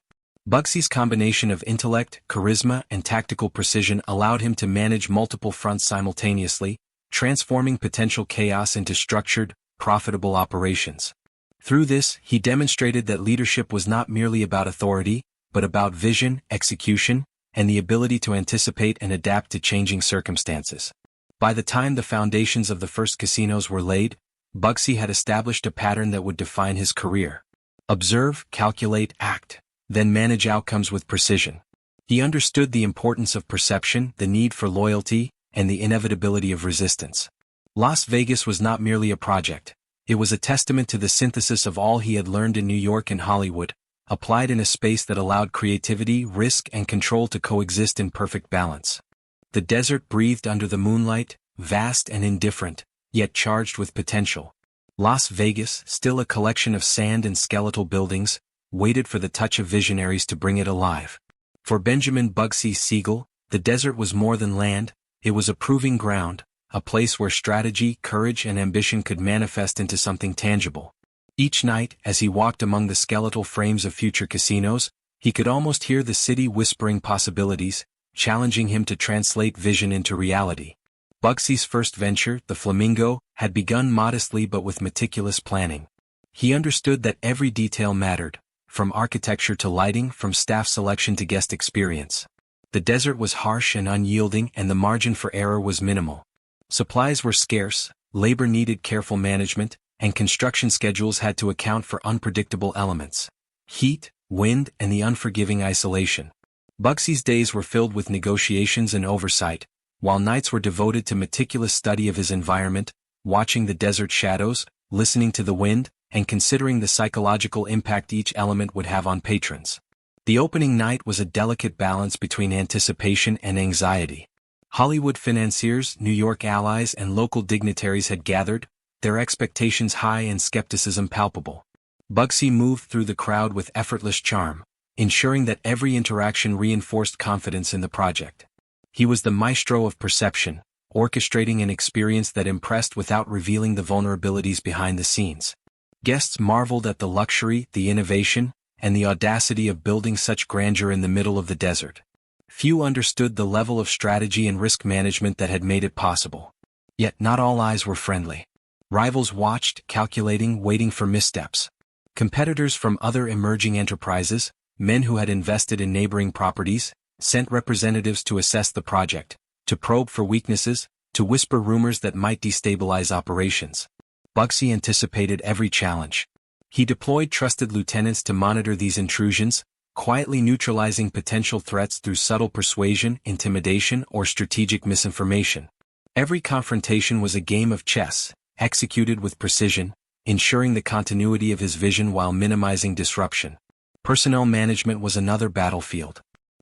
Speaker 1: Bugsy's combination of intellect, charisma, and tactical precision allowed him to manage multiple fronts simultaneously, transforming potential chaos into structured, profitable operations. Through this, he demonstrated that leadership was not merely about authority, but about vision, execution, and the ability to anticipate and adapt to changing circumstances. By the time the foundations of the first casinos were laid, Bugsy had established a pattern that would define his career. Observe, calculate, act, then manage outcomes with precision. He understood the importance of perception, the need for loyalty, and the inevitability of resistance. Las Vegas was not merely a project. It was a testament to the synthesis of all he had learned in New York and Hollywood, applied in a space that allowed creativity, risk, and control to coexist in perfect balance. The desert breathed under the moonlight, vast and indifferent, yet charged with potential. Las Vegas, still a collection of sand and skeletal buildings, waited for the touch of visionaries to bring it alive. For Benjamin Bugsy Siegel, the desert was more than land, it was a proving ground, a place where strategy, courage, and ambition could manifest into something tangible. Each night, as he walked among the skeletal frames of future casinos, he could almost hear the city whispering possibilities, challenging him to translate vision into reality. Bugsy's first venture, the Flamingo, had begun modestly but with meticulous planning. He understood that every detail mattered, from architecture to lighting, from staff selection to guest experience. The desert was harsh and unyielding, and the margin for error was minimal. Supplies were scarce, labor needed careful management, and construction schedules had to account for unpredictable elements. Heat, wind, and the unforgiving isolation. Bugsy's days were filled with negotiations and oversight, while nights were devoted to meticulous study of his environment, watching the desert shadows, listening to the wind, and considering the psychological impact each element would have on patrons. The opening night was a delicate balance between anticipation and anxiety. Hollywood financiers, New York allies, and local dignitaries had gathered, their expectations high and skepticism palpable. Bugsy moved through the crowd with effortless charm, ensuring that every interaction reinforced confidence in the project. He was the maestro of perception, orchestrating an experience that impressed without revealing the vulnerabilities behind the scenes. Guests marveled at the luxury, the innovation, and the audacity of building such grandeur in the middle of the desert. Few understood the level of strategy and risk management that had made it possible. Yet not all eyes were friendly. Rivals watched, calculating, waiting for missteps. Competitors from other emerging enterprises, men who had invested in neighboring properties, sent representatives to assess the project, to probe for weaknesses, to whisper rumors that might destabilize operations. Bugsy anticipated every challenge. He deployed trusted lieutenants to monitor these intrusions, quietly neutralizing potential threats through subtle persuasion, intimidation, or strategic misinformation. Every confrontation was a game of chess, executed with precision, ensuring the continuity of his vision while minimizing disruption. Personnel management was another battlefield.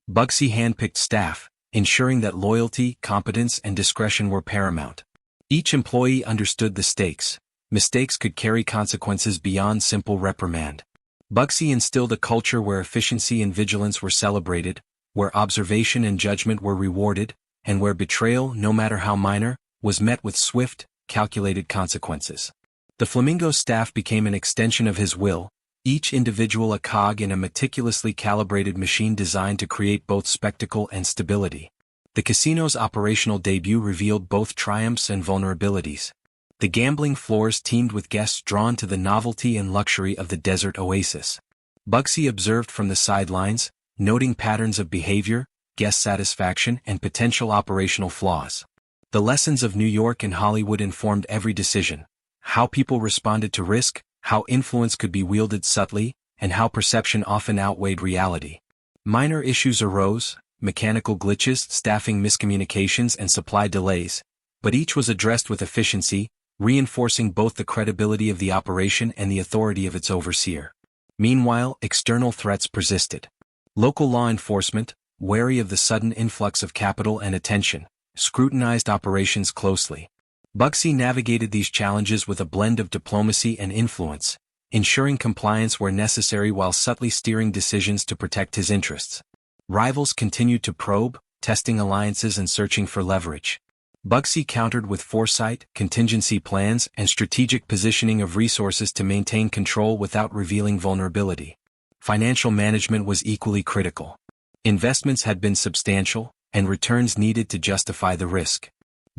Speaker 1: Bugsy handpicked staff, ensuring that loyalty, competence, and discretion were paramount. Each employee understood the stakes. Mistakes could carry consequences beyond simple reprimand. Bugsy instilled a culture where efficiency and vigilance were celebrated, where observation and judgment were rewarded, and where betrayal, no matter how minor, was met with swift, calculated consequences. The Flamingo staff became an extension of his will, each individual a cog in a meticulously calibrated machine designed to create both spectacle and stability. The casino's operational debut revealed both triumphs and vulnerabilities. The gambling floors teemed with guests drawn to the novelty and luxury of the desert oasis. Bugsy observed from the sidelines, noting patterns of behavior, guest satisfaction, and potential operational flaws. The lessons of New York and Hollywood informed every decision: how people responded to risk, how influence could be wielded subtly, and how perception often outweighed reality. Minor issues arose: mechanical glitches, staffing miscommunications, and supply delays, but each was addressed with efficiency, reinforcing both the credibility of the operation and the authority of its overseer. Meanwhile, external threats persisted. Local law enforcement, wary of the sudden influx of capital and attention, scrutinized operations closely. Bugsy navigated these challenges with a blend of diplomacy and influence, ensuring compliance where necessary while subtly steering decisions to protect his interests. Rivals continued to probe, testing alliances and searching for leverage. Bugsy countered with foresight, contingency plans, and strategic positioning of resources to maintain control without revealing vulnerability. Financial management was equally critical. Investments had been substantial, and returns needed to justify the risk.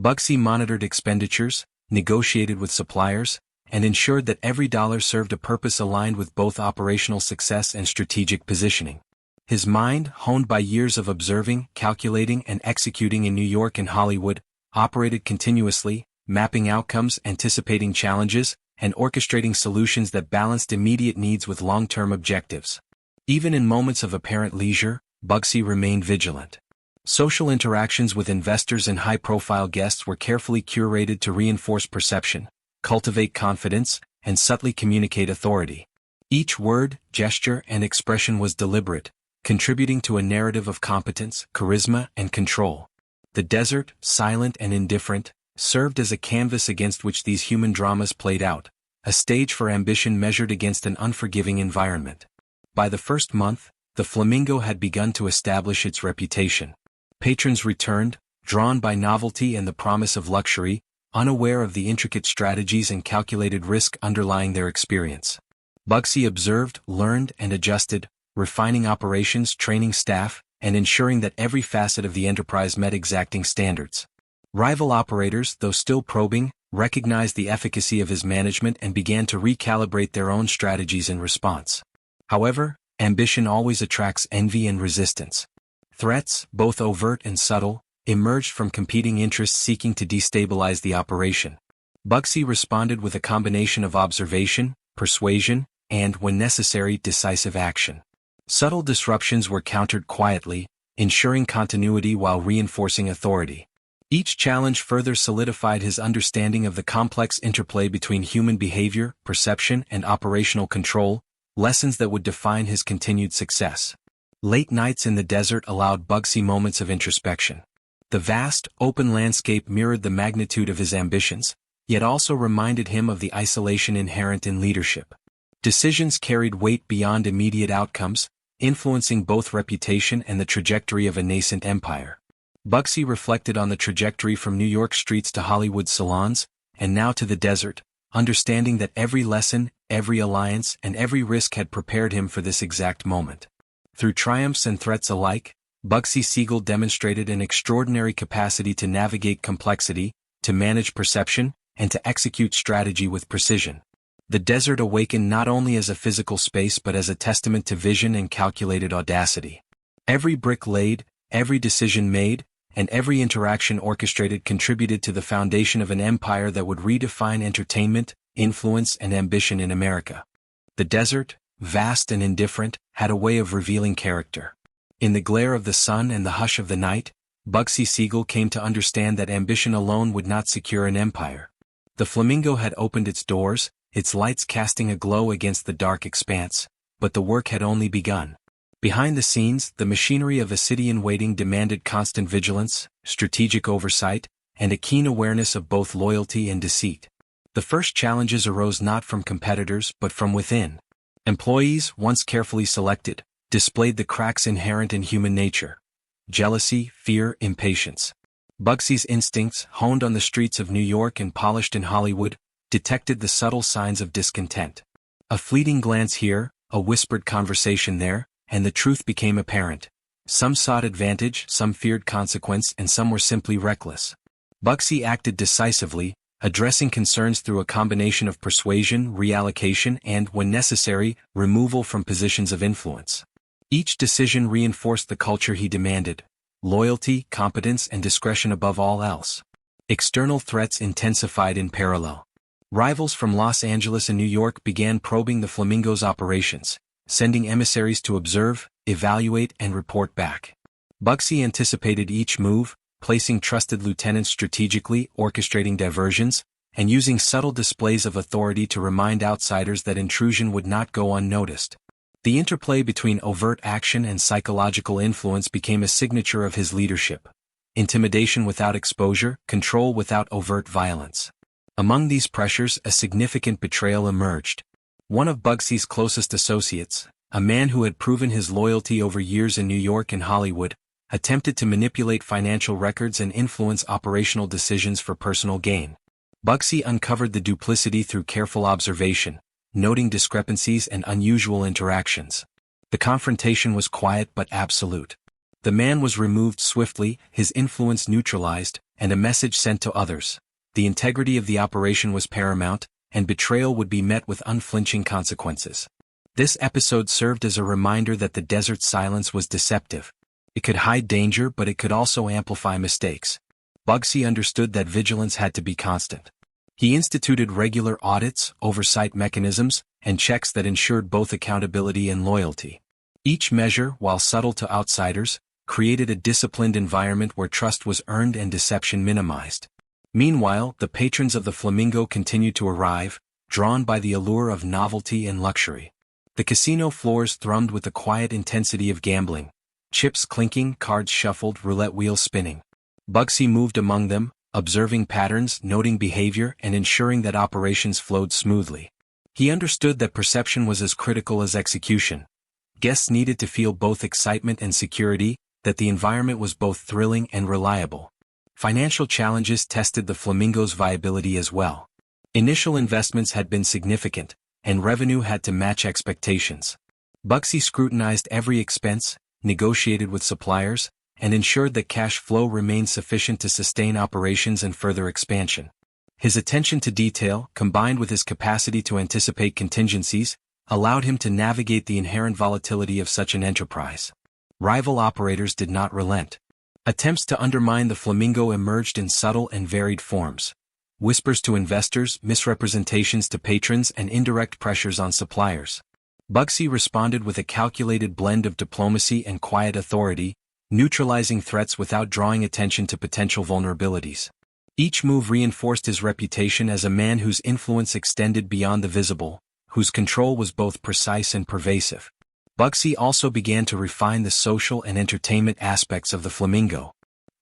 Speaker 1: Bugsy monitored expenditures, negotiated with suppliers, and ensured that every dollar served a purpose aligned with both operational success and strategic positioning. His mind, honed by years of observing, calculating, and executing in New York and Hollywood, operated continuously, mapping outcomes, anticipating challenges, and orchestrating solutions that balanced immediate needs with long-term objectives. Even in moments of apparent leisure, Bugsy remained vigilant. Social interactions with investors and high-profile guests were carefully curated to reinforce perception, cultivate confidence, and subtly communicate authority. Each word, gesture, and expression was deliberate, contributing to a narrative of competence, charisma, and control. The desert, silent and indifferent, served as a canvas against which these human dramas played out, a stage for ambition measured against an unforgiving environment. By the first month, the Flamingo had begun to establish its reputation. Patrons returned, drawn by novelty and the promise of luxury, unaware of the intricate strategies and calculated risk underlying their experience. Bugsy observed, learned, and adjusted, refining operations, training staff, and ensuring that every facet of the enterprise met exacting standards. Rival operators, though still probing, recognized the efficacy of his management and began to recalibrate their own strategies in response. However, ambition always attracts envy and resistance. Threats, both overt and subtle, emerged from competing interests seeking to destabilize the operation. Bugsy responded with a combination of observation, persuasion, and, when necessary, decisive action. Subtle disruptions were countered quietly, ensuring continuity while reinforcing authority. Each challenge further solidified his understanding of the complex interplay between human behavior, perception, and operational control, lessons that would define his continued success. Late nights in the desert allowed Bugsy moments of introspection. The vast, open landscape mirrored the magnitude of his ambitions, yet also reminded him of the isolation inherent in leadership. Decisions carried weight beyond immediate outcomes, influencing both reputation and the trajectory of a nascent empire. Bugsy reflected on the trajectory from New York streets to Hollywood salons, and now to the desert, understanding that every lesson, every alliance, and every risk had prepared him for this exact moment. Through triumphs and threats alike, Bugsy Siegel demonstrated an extraordinary capacity to navigate complexity, to manage perception, and to execute strategy with precision. The desert awakened not only as a physical space but as a testament to vision and calculated audacity. Every brick laid, every decision made, and every interaction orchestrated contributed to the foundation of an empire that would redefine entertainment, influence, and ambition in America. The desert, vast and indifferent, had a way of revealing character. In the glare of the sun and the hush of the night, Bugsy Siegel came to understand that ambition alone would not secure an empire. The Flamingo had opened its doors, its lights casting a glow against the dark expanse, but the work had only begun. Behind the scenes, the machinery of a city in waiting demanded constant vigilance, strategic oversight, and a keen awareness of both loyalty and deceit. The first challenges arose not from competitors but from within. Employees, once carefully selected, displayed the cracks inherent in human nature: jealousy, fear, impatience. Bugsy's instincts, honed on the streets of New York and polished in Hollywood, detected the subtle signs of discontent. A fleeting glance here, a whispered conversation there, and the truth became apparent. Some sought advantage, some feared consequence, and some were simply reckless. Bugsy acted decisively, addressing concerns through a combination of persuasion, reallocation, and, when necessary, removal from positions of influence. Each decision reinforced the culture he demanded: loyalty, competence, and discretion above all else. External threats intensified in parallel. Rivals from Los Angeles and New York began probing the Flamingo's operations, sending emissaries to observe, evaluate, and report back. Bugsy anticipated each move, placing trusted lieutenants strategically, orchestrating diversions, and using subtle displays of authority to remind outsiders that intrusion would not go unnoticed. The interplay between overt action and psychological influence became a signature of his leadership: intimidation without exposure, control without overt violence. Among these pressures, a significant betrayal emerged. One of Bugsy's closest associates, a man who had proven his loyalty over years in New York and Hollywood, attempted to manipulate financial records and influence operational decisions for personal gain. Bugsy uncovered the duplicity through careful observation, noting discrepancies and unusual interactions. The confrontation was quiet but absolute. The man was removed swiftly, his influence neutralized, and a message sent to others: the integrity of the operation was paramount, and betrayal would be met with unflinching consequences. This episode served as a reminder that the desert's silence was deceptive. It could hide danger, but it could also amplify mistakes. Bugsy understood that vigilance had to be constant. He instituted regular audits, oversight mechanisms, and checks that ensured both accountability and loyalty. Each measure, while subtle to outsiders, created a disciplined environment where trust was earned and deception minimized. Meanwhile, the patrons of the Flamingo continued to arrive, drawn by the allure of novelty and luxury. The casino floors thrummed with the quiet intensity of gambling. Chips clinking, cards shuffled, roulette wheels spinning. Bugsy moved among them, observing patterns, noting behavior, and ensuring that operations flowed smoothly. He understood that perception was as critical as execution. Guests needed to feel both excitement and security, that the environment was both thrilling and reliable. Financial challenges tested the Flamingo's viability as well. Initial investments had been significant, and revenue had to match expectations. Bugsy scrutinized every expense, negotiated with suppliers, and ensured that cash flow remained sufficient to sustain operations and further expansion. His attention to detail, combined with his capacity to anticipate contingencies, allowed him to navigate the inherent volatility of such an enterprise. Rival operators did not relent. Attempts to undermine the Flamingo emerged in subtle and varied forms. Whispers to investors, misrepresentations to patrons, and indirect pressures on suppliers. Bugsy responded with a calculated blend of diplomacy and quiet authority, neutralizing threats without drawing attention to potential vulnerabilities. Each move reinforced his reputation as a man whose influence extended beyond the visible, whose control was both precise and pervasive. Bugsy also began to refine the social and entertainment aspects of the Flamingo.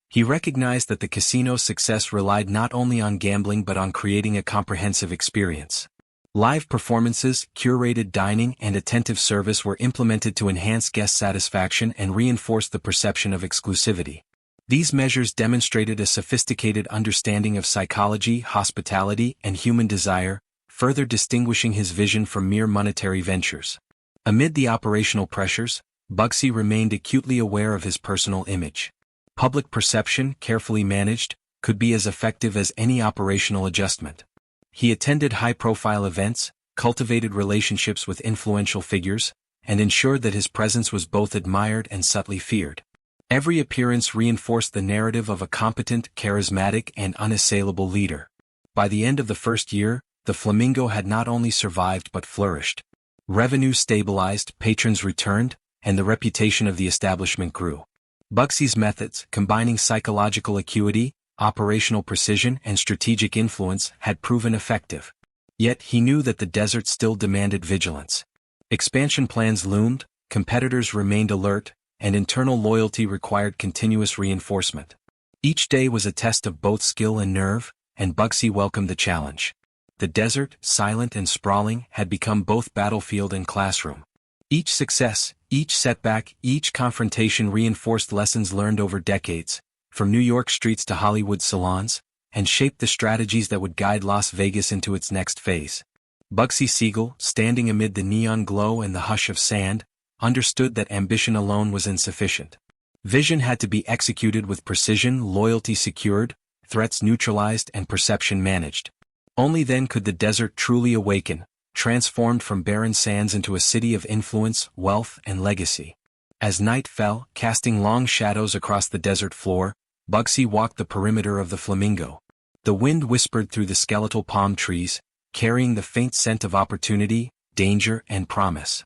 Speaker 1: He recognized that the casino's success relied not only on gambling but on creating a comprehensive experience. Live performances, curated dining, and attentive service were implemented to enhance guest satisfaction and reinforce the perception of exclusivity. These measures demonstrated a sophisticated understanding of psychology, hospitality, and human desire, further distinguishing his vision from mere monetary ventures. Amid the operational pressures, Bugsy remained acutely aware of his personal image. Public perception, carefully managed, could be as effective as any operational adjustment. He attended high-profile events, cultivated relationships with influential figures, and ensured that his presence was both admired and subtly feared. Every appearance reinforced the narrative of a competent, charismatic, and unassailable leader. By the end of the first year, the Flamingo had not only survived but flourished. Revenue stabilized, patrons returned, and the reputation of the establishment grew. Bugsy's methods, combining psychological acuity, operational precision, and strategic influence, had proven effective. Yet he knew that the desert still demanded vigilance. Expansion plans loomed, competitors remained alert, and internal loyalty required continuous reinforcement. Each day was a test of both skill and nerve, and Bugsy welcomed the challenge. The desert, silent and sprawling, had become both battlefield and classroom. Each success, each setback, each confrontation reinforced lessons learned over decades, from New York streets to Hollywood salons, and shaped the strategies that would guide Las Vegas into its next phase. Bugsy Siegel, standing amid the neon glow and the hush of sand, understood that ambition alone was insufficient. Vision had to be executed with precision, loyalty secured, threats neutralized, and perception managed. Only then could the desert truly awaken, transformed from barren sands into a city of influence, wealth, and legacy. As night fell, casting long shadows across the desert floor, Bugsy walked the perimeter of the Flamingo. The wind whispered through the skeletal palm trees, carrying the faint scent of opportunity, danger, and promise.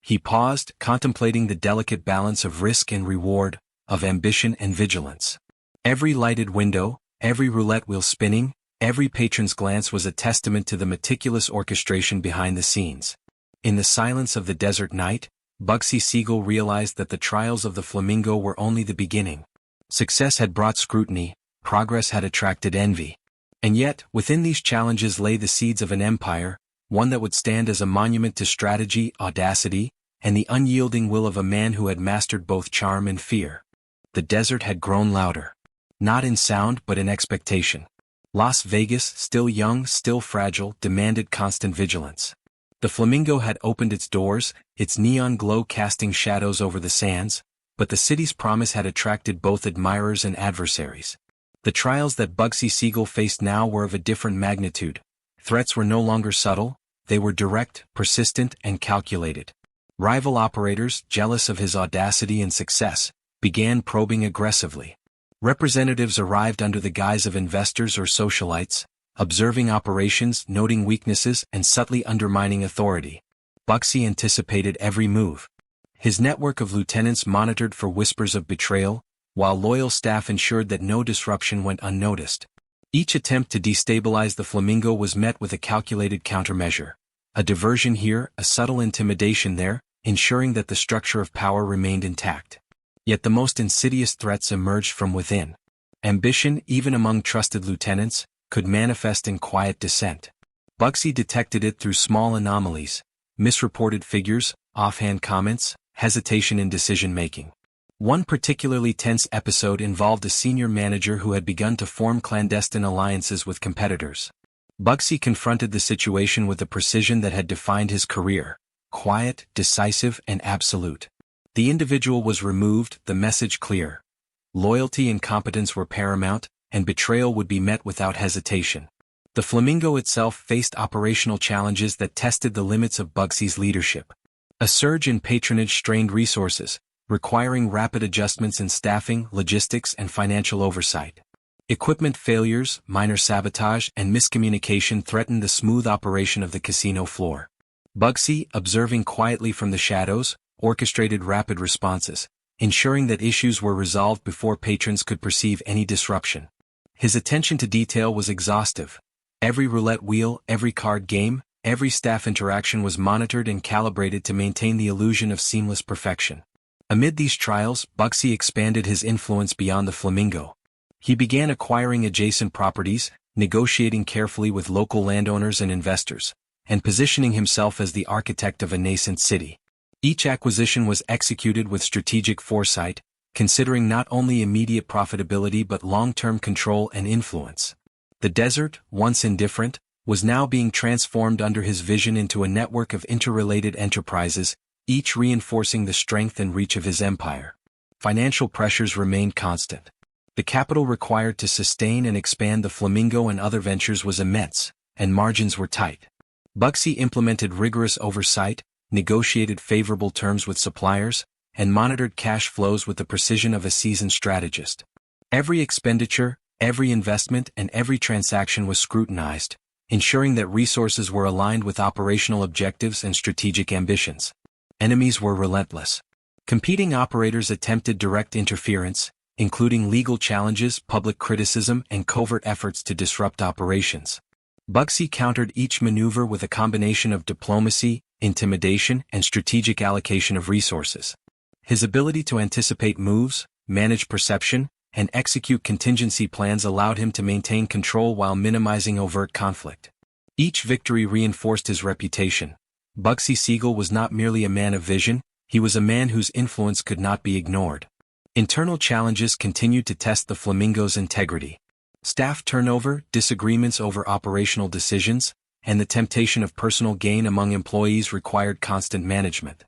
Speaker 1: He paused, contemplating the delicate balance of risk and reward, of ambition and vigilance. Every lighted window, every roulette wheel spinning, every patron's glance was a testament to the meticulous orchestration behind the scenes. In the silence of the desert night, Bugsy Siegel realized that the trials of the Flamingo were only the beginning. Success had brought scrutiny, progress had attracted envy. And yet, within these challenges lay the seeds of an empire, one that would stand as a monument to strategy, audacity, and the unyielding will of a man who had mastered both charm and fear. The desert had grown louder. Not in sound but in expectation. Las Vegas, still young, still fragile, demanded constant vigilance. The Flamingo had opened its doors, its neon glow casting shadows over the sands, but the city's promise had attracted both admirers and adversaries. The trials that Bugsy Siegel faced now were of a different magnitude. Threats were no longer subtle, they were direct, persistent, and calculated. Rival operators, jealous of his audacity and success, began probing aggressively. Representatives arrived under the guise of investors or socialites, observing operations, noting weaknesses, and subtly undermining authority. Bugsy anticipated every move. His network of lieutenants monitored for whispers of betrayal, while loyal staff ensured that no disruption went unnoticed. Each attempt to destabilize the Flamingo was met with a calculated countermeasure. A diversion here, a subtle intimidation there, ensuring that the structure of power remained intact. Yet the most insidious threats emerged from within. Ambition, even among trusted lieutenants, could manifest in quiet dissent. Bugsy detected it through small anomalies, misreported figures, offhand comments, hesitation in decision-making. One particularly tense episode involved a senior manager who had begun to form clandestine alliances with competitors. Bugsy confronted the situation with the precision that had defined his career: quiet, decisive, and absolute. The individual was removed, the message clear. Loyalty and competence were paramount, and betrayal would be met without hesitation. The Flamingo itself faced operational challenges that tested the limits of Bugsy's leadership. A surge in patronage strained resources, requiring rapid adjustments in staffing, logistics, and financial oversight. Equipment failures, minor sabotage, and miscommunication threatened the smooth operation of the casino floor. Bugsy, observing quietly from the shadows, orchestrated rapid responses, ensuring that issues were resolved before patrons could perceive any disruption. His attention to detail was exhaustive. Every roulette wheel, every card game, every staff interaction was monitored and calibrated to maintain the illusion of seamless perfection. Amid these trials, Bugsy expanded his influence beyond the Flamingo. He began acquiring adjacent properties, negotiating carefully with local landowners and investors, and positioning himself as the architect of a nascent city. Each acquisition was executed with strategic foresight, considering not only immediate profitability but long-term control and influence. The desert, once indifferent, was now being transformed under his vision into a network of interrelated enterprises, each reinforcing the strength and reach of his empire. Financial pressures remained constant. The capital required to sustain and expand the Flamingo and other ventures was immense, and margins were tight. Bugsy implemented rigorous oversight, negotiated favorable terms with suppliers, and monitored cash flows with the precision of a seasoned strategist. Every expenditure, every investment, and every transaction was scrutinized, ensuring that resources were aligned with operational objectives and strategic ambitions. Enemies were relentless. Competing operators attempted direct interference, including legal challenges, public criticism, and covert efforts to disrupt operations. Bugsy countered each maneuver with a combination of diplomacy, intimidation, and strategic allocation of resources. His ability to anticipate moves, manage perception, and execute contingency plans allowed him to maintain control while minimizing overt conflict. Each victory reinforced his reputation. Bugsy Siegel was not merely a man of vision, he was a man whose influence could not be ignored. Internal challenges continued to test the Flamingo's integrity. Staff turnover, disagreements over operational decisions, and the temptation of personal gain among employees required constant management.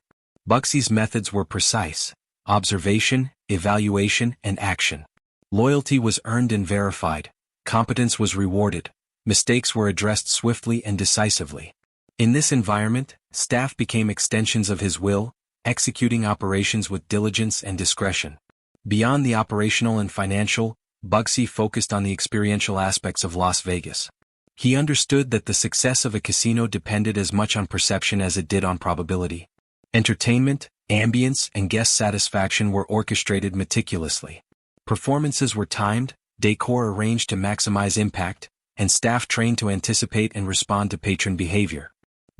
Speaker 1: Bugsy's methods were precise: observation, evaluation, and action. Loyalty was earned and verified, competence was rewarded, mistakes were addressed swiftly and decisively. In this environment, staff became extensions of his will, executing operations with diligence and discretion. Beyond the operational and financial, Bugsy focused on the experiential aspects of Las Vegas. He understood that the success of a casino depended as much on perception as it did on probability. Entertainment, ambience, and guest satisfaction were orchestrated meticulously. Performances were timed, decor arranged to maximize impact, and staff trained to anticipate and respond to patron behavior.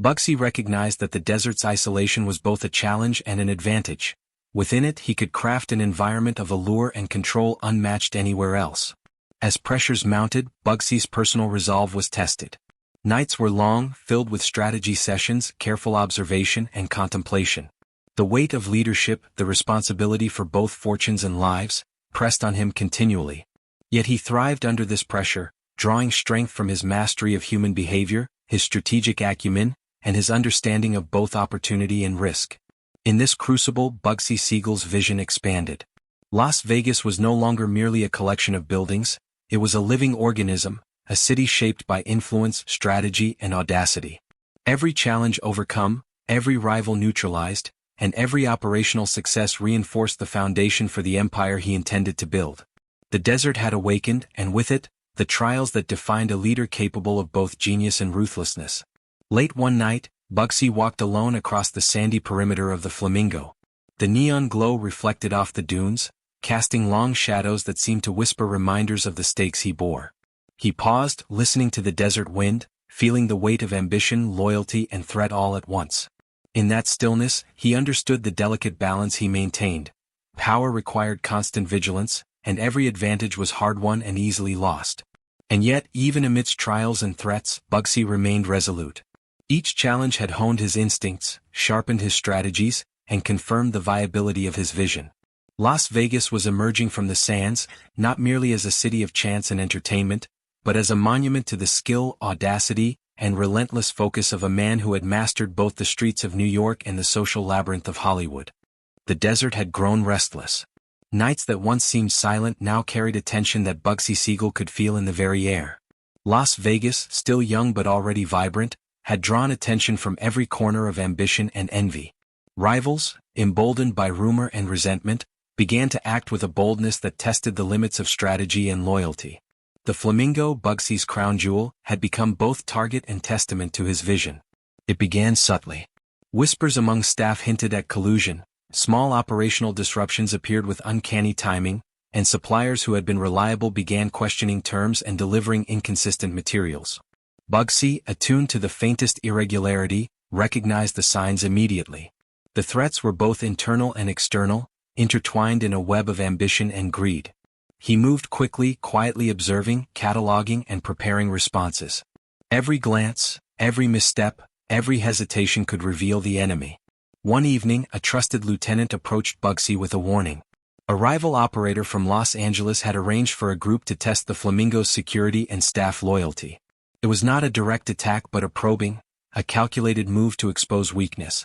Speaker 1: Bugsy recognized that the desert's isolation was both a challenge and an advantage. Within it, he could craft an environment of allure and control unmatched anywhere else. As pressures mounted, Bugsy's personal resolve was tested. Nights were long, filled with strategy sessions, careful observation, and contemplation. The weight of leadership, the responsibility for both fortunes and lives, pressed on him continually. Yet he thrived under this pressure, drawing strength from his mastery of human behavior, his strategic acumen, and his understanding of both opportunity and risk. In this crucible, Bugsy Siegel's vision expanded. Las Vegas was no longer merely a collection of buildings, it was a living organism, a city shaped by influence, strategy, and audacity. Every challenge overcome, every rival neutralized, and every operational success reinforced the foundation for the empire he intended to build. The desert had awakened, and with it, the trials that defined a leader capable of both genius and ruthlessness. Late one night, Bugsy walked alone across the sandy perimeter of the Flamingo. The neon glow reflected off the dunes, casting long shadows that seemed to whisper reminders of the stakes he bore. He paused, listening to the desert wind, feeling the weight of ambition, loyalty, and threat all at once. In that stillness, he understood the delicate balance he maintained. Power required constant vigilance, and every advantage was hard-won and easily lost. And yet, even amidst trials and threats, Bugsy remained resolute. Each challenge had honed his instincts, sharpened his strategies, and confirmed the viability of his vision. Las Vegas was emerging from the sands, not merely as a city of chance and entertainment, but as a monument to the skill, audacity, and relentless focus of a man who had mastered both the streets of New York and the social labyrinth of Hollywood. The desert had grown restless. Nights that once seemed silent now carried a tension that Bugsy Siegel could feel in the very air. Las Vegas, still young but already vibrant, had drawn attention from every corner of ambition and envy. Rivals, emboldened by rumor and resentment, began to act with a boldness that tested the limits of strategy and loyalty. The Flamingo, Bugsy's crown jewel, had become both target and testament to his vision. It began subtly. Whispers among staff hinted at collusion, small operational disruptions appeared with uncanny timing, and suppliers who had been reliable began questioning terms and delivering inconsistent materials. Bugsy, attuned to the faintest irregularity, recognized the signs immediately. The threats were both internal and external, intertwined in a web of ambition and greed. He moved quickly, quietly observing, cataloging, and preparing responses. Every glance, every misstep, every hesitation could reveal the enemy. One evening, a trusted lieutenant approached Bugsy with a warning. A rival operator from Los Angeles had arranged for a group to test the Flamingo's security and staff loyalty. It was not a direct attack but a probing, a calculated move to expose weakness.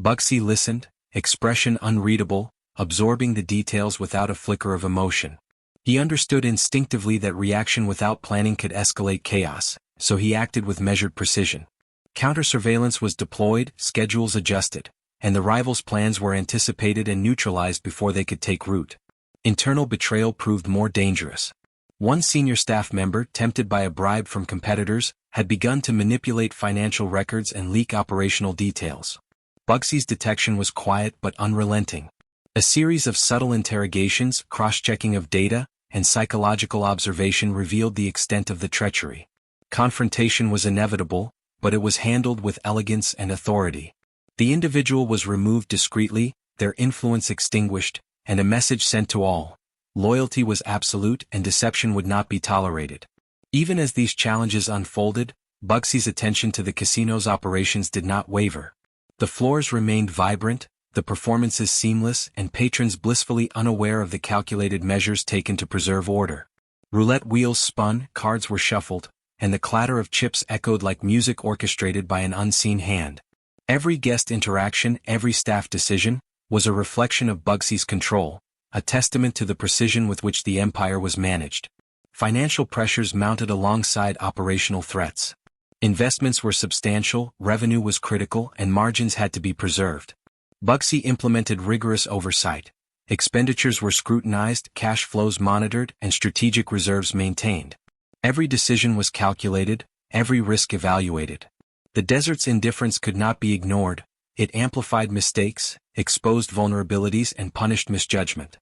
Speaker 1: Bugsy listened, expression unreadable, absorbing the details without a flicker of emotion. He understood instinctively that reaction without planning could escalate chaos, so he acted with measured precision. Counter-surveillance was deployed, schedules adjusted, and the rivals' plans were anticipated and neutralized before they could take root. Internal betrayal proved more dangerous. One senior staff member, tempted by a bribe from competitors, had begun to manipulate financial records and leak operational details. Bugsy's detection was quiet but unrelenting. A series of subtle interrogations, cross-checking of data, and psychological observation revealed the extent of the treachery. Confrontation was inevitable, but it was handled with elegance and authority. The individual was removed discreetly, their influence extinguished, and a message sent to all. Loyalty was absolute and deception would not be tolerated. Even as these challenges unfolded, Bugsy's attention to the casino's operations did not waver. The floors remained vibrant, the performances seamless, and patrons blissfully unaware of the calculated measures taken to preserve order. Roulette wheels spun, cards were shuffled, and the clatter of chips echoed like music orchestrated by an unseen hand. Every guest interaction, every staff decision, was a reflection of Bugsy's control, a testament to the precision with which the empire was managed. Financial pressures mounted alongside operational threats. Investments were substantial, revenue was critical, and margins had to be preserved. Bugsy implemented rigorous oversight. Expenditures were scrutinized, cash flows monitored, and strategic reserves maintained. Every decision was calculated, every risk evaluated. The desert's indifference could not be ignored. It amplified mistakes, exposed vulnerabilities, and punished misjudgment.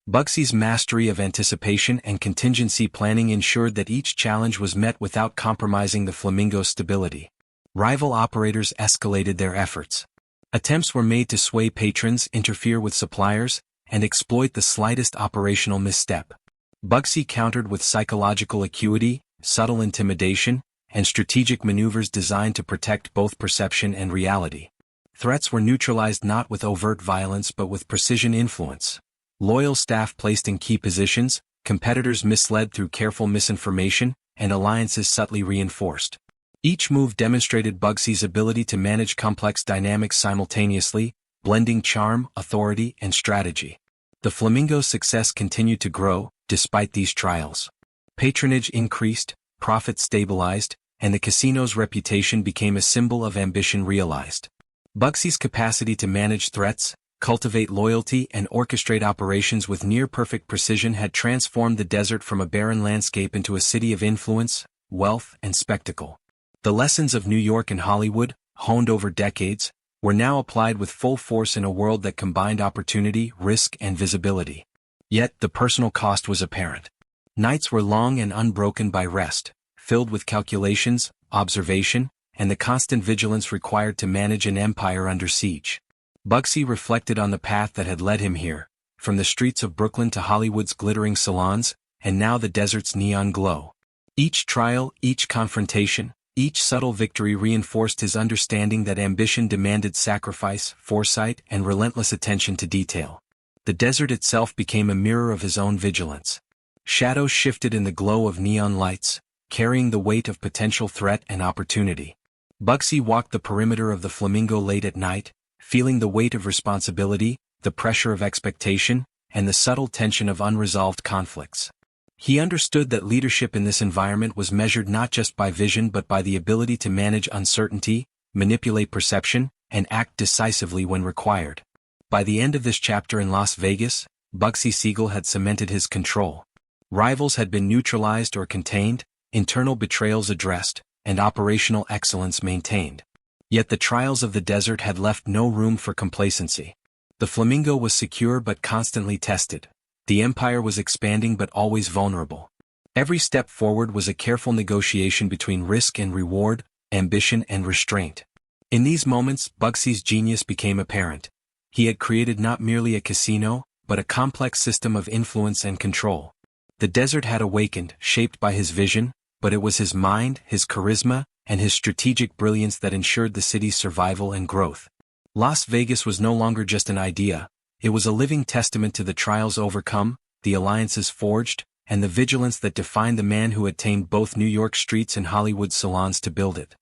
Speaker 1: Bugsy's mastery of anticipation and contingency planning ensured that each challenge was met without compromising the Flamingo's stability. Rival operators escalated their efforts. Attempts were made to sway patrons, interfere with suppliers, and exploit the slightest operational misstep. Bugsy countered with psychological acuity, subtle intimidation, and strategic maneuvers designed to protect both perception and reality. Threats were neutralized not with overt violence but with precision influence. Loyal staff placed in key positions, competitors misled through careful misinformation, and alliances subtly reinforced. Each move demonstrated Bugsy's ability to manage complex dynamics simultaneously, blending charm, authority, and strategy. The Flamingo's success continued to grow, despite these trials. Patronage increased, profits stabilized, and the casino's reputation became a symbol of ambition realized. Bugsy's capacity to manage threats, cultivate loyalty, and orchestrate operations with near-perfect precision had transformed the desert from a barren landscape into a city of influence, wealth, and spectacle. The lessons of New York and Hollywood, honed over decades, were now applied with full force in a world that combined opportunity, risk, and visibility. Yet, the personal cost was apparent. Nights were long and unbroken by rest, filled with calculations, observation, and the constant vigilance required to manage an empire under siege. Bugsy reflected on the path that had led him here, from the streets of Brooklyn to Hollywood's glittering salons, and now the desert's neon glow. Each trial, each confrontation, each subtle victory reinforced his understanding that ambition demanded sacrifice, foresight, and relentless attention to detail. The desert itself became a mirror of his own vigilance. Shadows shifted in the glow of neon lights, carrying the weight of potential threat and opportunity. Bugsy walked the perimeter of the Flamingo late at night, feeling the weight of responsibility, the pressure of expectation, and the subtle tension of unresolved conflicts. He understood that leadership in this environment was measured not just by vision but by the ability to manage uncertainty, manipulate perception, and act decisively when required. By the end of this chapter in Las Vegas, Bugsy Siegel had cemented his control. Rivals had been neutralized or contained, internal betrayals addressed, and operational excellence maintained. Yet the trials of the desert had left no room for complacency. The Flamingo was secure but constantly tested. The empire was expanding but always vulnerable. Every step forward was a careful negotiation between risk and reward, ambition and restraint. In these moments, Bugsy's genius became apparent. He had created not merely a casino, but a complex system of influence and control. The desert had awakened, shaped by his vision, but it was his mind, his charisma, and his strategic brilliance that ensured the city's survival and growth. Las Vegas was no longer just an idea, it was a living testament to the trials overcome, the alliances forged, and the vigilance that defined the man who had tamed both New York streets and Hollywood salons to build it.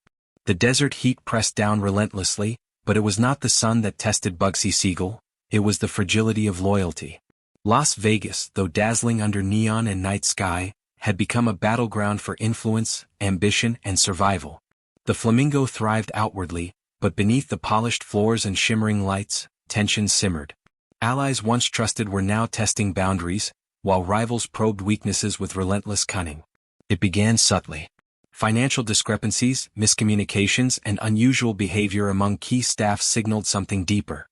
Speaker 1: The desert heat pressed down relentlessly, but it was not the sun that tested Bugsy Siegel, it was the fragility of loyalty. Las Vegas, though dazzling under neon and night sky, had become a battleground for influence, ambition, and survival. The Flamingo thrived outwardly, but beneath the polished floors and shimmering lights, tension simmered. Allies once trusted were now testing boundaries, while rivals probed weaknesses with relentless cunning. It began subtly. Financial discrepancies, miscommunications, and unusual behavior among key staff signaled something deeper.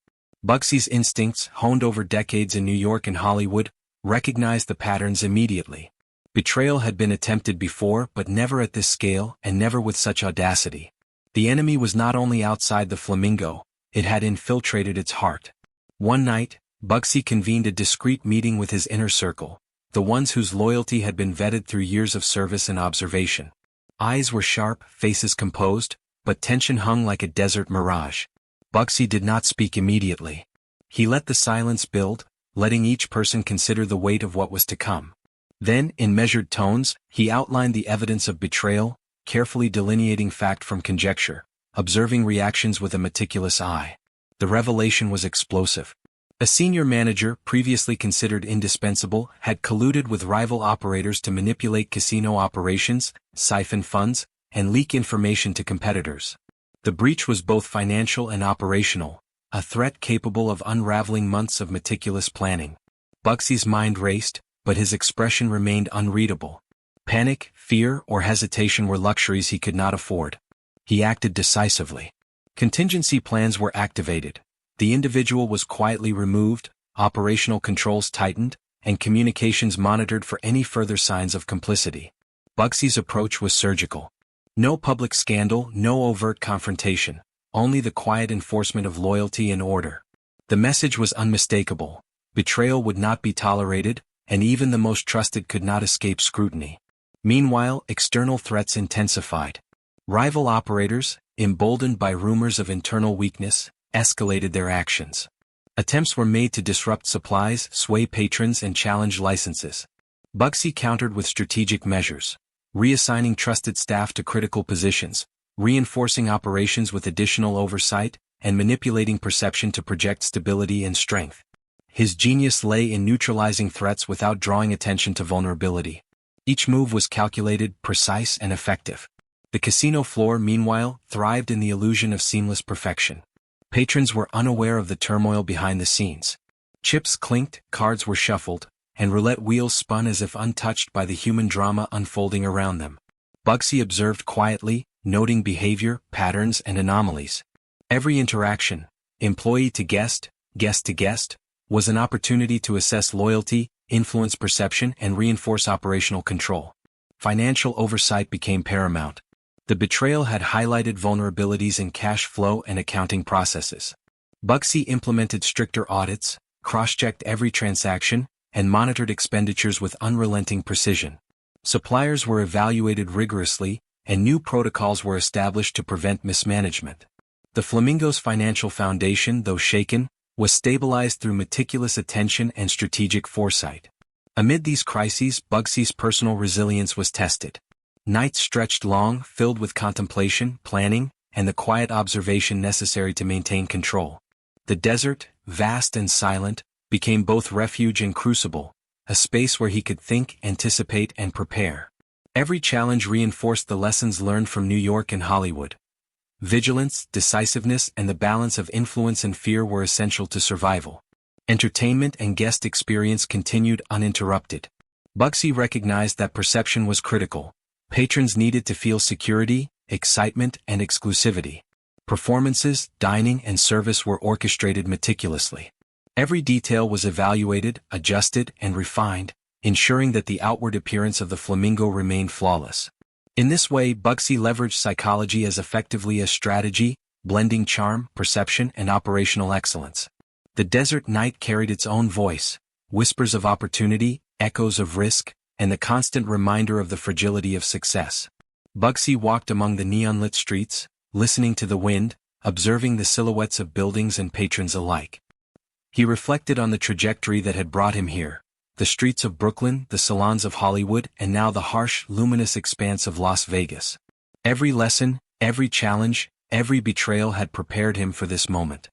Speaker 1: Bugsy's instincts, honed over decades in New York and Hollywood, recognized the patterns immediately. Betrayal had been attempted before, but never at this scale, and never with such audacity. The enemy was not only outside the Flamingo, it had infiltrated its heart. One night, Bugsy convened a discreet meeting with his inner circle, the ones whose loyalty had been vetted through years of service and observation. Eyes were sharp, faces composed, but tension hung like a desert mirage. Bugsy did not speak immediately. He let the silence build, letting each person consider the weight of what was to come. Then, in measured tones, he outlined the evidence of betrayal, carefully delineating fact from conjecture, observing reactions with a meticulous eye. The revelation was explosive. A senior manager, previously considered indispensable, had colluded with rival operators to manipulate casino operations, siphon funds, and leak information to competitors. The breach was both financial and operational, a threat capable of unraveling months of meticulous planning. Bugsy's mind raced, but his expression remained unreadable. Panic, fear, or hesitation were luxuries he could not afford. He acted decisively. Contingency plans were activated. The individual was quietly removed, operational controls tightened, and communications monitored for any further signs of complicity. Bugsy's approach was surgical. No public scandal, no overt confrontation, only the quiet enforcement of loyalty and order. The message was unmistakable. Betrayal would not be tolerated, and even the most trusted could not escape scrutiny. Meanwhile, external threats intensified. Rival operators, emboldened by rumors of internal weakness, escalated their actions. Attempts were made to disrupt supplies, sway patrons, and challenge licenses. Bugsy countered with strategic measures, reassigning trusted staff to critical positions, reinforcing operations with additional oversight, and manipulating perception to project stability and strength. His genius lay in neutralizing threats without drawing attention to vulnerability. Each move was calculated, precise, and effective. The casino floor, meanwhile, thrived in the illusion of seamless perfection. Patrons were unaware of the turmoil behind the scenes. Chips clinked, cards were shuffled, and roulette wheels spun as if untouched by the human drama unfolding around them. Bugsy observed quietly, noting behavior, patterns, and anomalies. Every interaction, employee to guest to guest, was an opportunity to assess loyalty, influence perception, and reinforce operational control. Financial oversight became paramount. The betrayal had highlighted vulnerabilities in cash flow and accounting processes. Bugsy implemented stricter audits, cross-checked every transaction, and monitored expenditures with unrelenting precision. Suppliers were evaluated rigorously, and new protocols were established to prevent mismanagement. The Flamingo's financial foundation, though shaken, was stabilized through meticulous attention and strategic foresight. Amid these crises, Bugsy's personal resilience was tested. Nights stretched long, filled with contemplation, planning, and the quiet observation necessary to maintain control. The desert, vast and silent, became both refuge and crucible, a space where he could think, anticipate, and prepare. Every challenge reinforced the lessons learned from New York and Hollywood. Vigilance, decisiveness, and the balance of influence and fear were essential to survival. Entertainment and guest experience continued uninterrupted. Bugsy recognized that perception was critical. Patrons needed to feel security, excitement, and exclusivity. Performances, dining, and service were orchestrated meticulously. Every detail was evaluated, adjusted, and refined, ensuring that the outward appearance of the Flamingo remained flawless. In this way, Bugsy leveraged psychology as effectively as strategy, blending charm, perception, and operational excellence. The desert night carried its own voice, whispers of opportunity, echoes of risk, and the constant reminder of the fragility of success. Bugsy walked among the neon-lit streets, listening to the wind, observing the silhouettes of buildings and patrons alike. He reflected on the trajectory that had brought him here, the streets of Brooklyn, the salons of Hollywood, and now the harsh, luminous expanse of Las Vegas. Every lesson, every challenge, every betrayal had prepared him for this moment.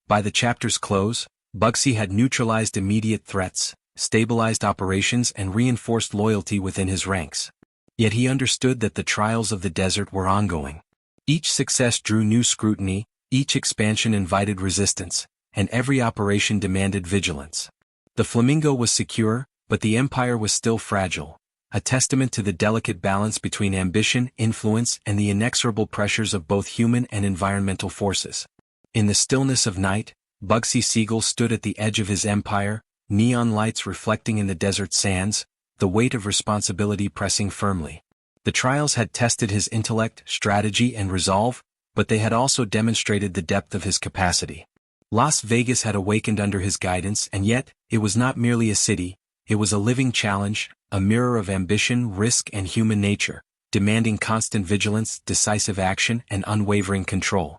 Speaker 1: By the chapter's close, Bugsy had neutralized immediate threats, stabilized operations, and reinforced loyalty within his ranks. Yet he understood that the trials of the desert were ongoing. Each success drew new scrutiny, each expansion invited resistance, and every operation demanded vigilance. The Flamingo was secure, but the empire was still fragile, a testament to the delicate balance between ambition, influence, and the inexorable pressures of both human and environmental forces. In the stillness of night, Bugsy Siegel stood at the edge of his empire, neon lights reflecting in the desert sands, the weight of responsibility pressing firmly. The trials had tested his intellect, strategy, and resolve, but they had also demonstrated the depth of his capacity. Las Vegas had awakened under his guidance, and yet, it was not merely a city, it was a living challenge, a mirror of ambition, risk, and human nature, demanding constant vigilance, decisive action, and unwavering control.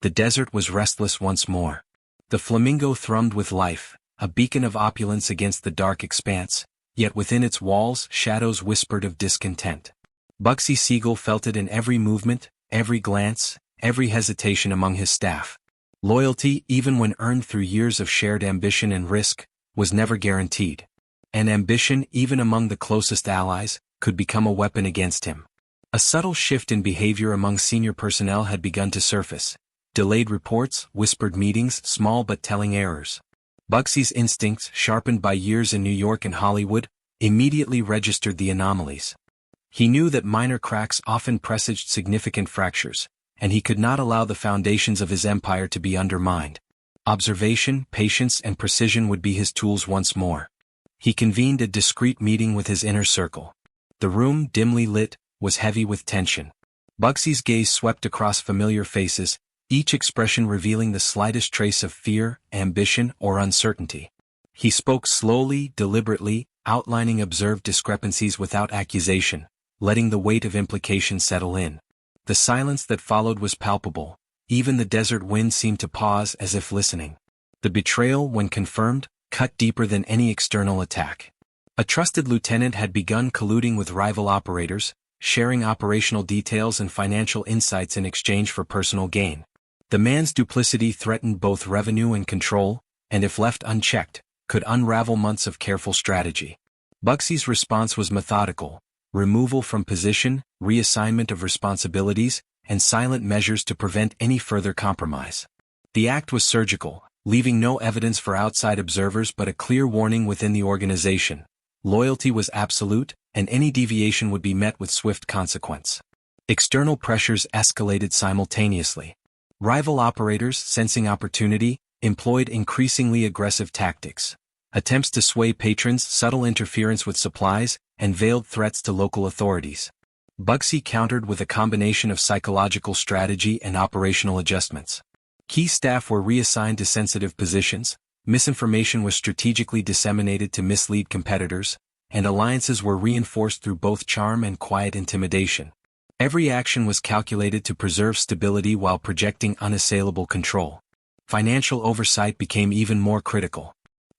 Speaker 1: The desert was restless once more. The Flamingo thrummed with life, a beacon of opulence against the dark expanse, yet within its walls, shadows whispered of discontent. Bugsy Siegel felt it in every movement, every glance, every hesitation among his staff. Loyalty, even when earned through years of shared ambition and risk, was never guaranteed. And ambition, even among the closest allies, could become a weapon against him. A subtle shift in behavior among senior personnel had begun to surface. Delayed reports, whispered meetings, small but telling errors. Bugsy's instincts, sharpened by years in New York and Hollywood, immediately registered the anomalies. He knew that minor cracks often presaged significant fractures, and he could not allow the foundations of his empire to be undermined. Observation, patience, and precision would be his tools once more. He convened a discreet meeting with his inner circle. The room, dimly lit, was heavy with tension. Bugsy's gaze swept across familiar faces, each expression revealing the slightest trace of fear, ambition, or uncertainty. He spoke slowly, deliberately, outlining observed discrepancies without accusation, letting the weight of implication settle in. The silence that followed was palpable. Even the desert wind seemed to pause as if listening. The betrayal, when confirmed, cut deeper than any external attack. A trusted lieutenant had begun colluding with rival operators, sharing operational details and financial insights in exchange for personal gain. The man's duplicity threatened both revenue and control, and if left unchecked, could unravel months of careful strategy. Bugsy's response was methodical: removal from position, reassignment of responsibilities, and silent measures to prevent any further compromise. The act was surgical, leaving no evidence for outside observers but a clear warning within the organization. Loyalty was absolute, and any deviation would be met with swift consequence. External pressures escalated simultaneously. Rival operators, sensing opportunity, employed increasingly aggressive tactics. Attempts to sway patrons, subtle interference with supplies, and veiled threats to local authorities. Bugsy countered with a combination of psychological strategy and operational adjustments. Key staff were reassigned to sensitive positions, misinformation was strategically disseminated to mislead competitors, and alliances were reinforced through both charm and quiet intimidation. Every action was calculated to preserve stability while projecting unassailable control. Financial oversight became even more critical.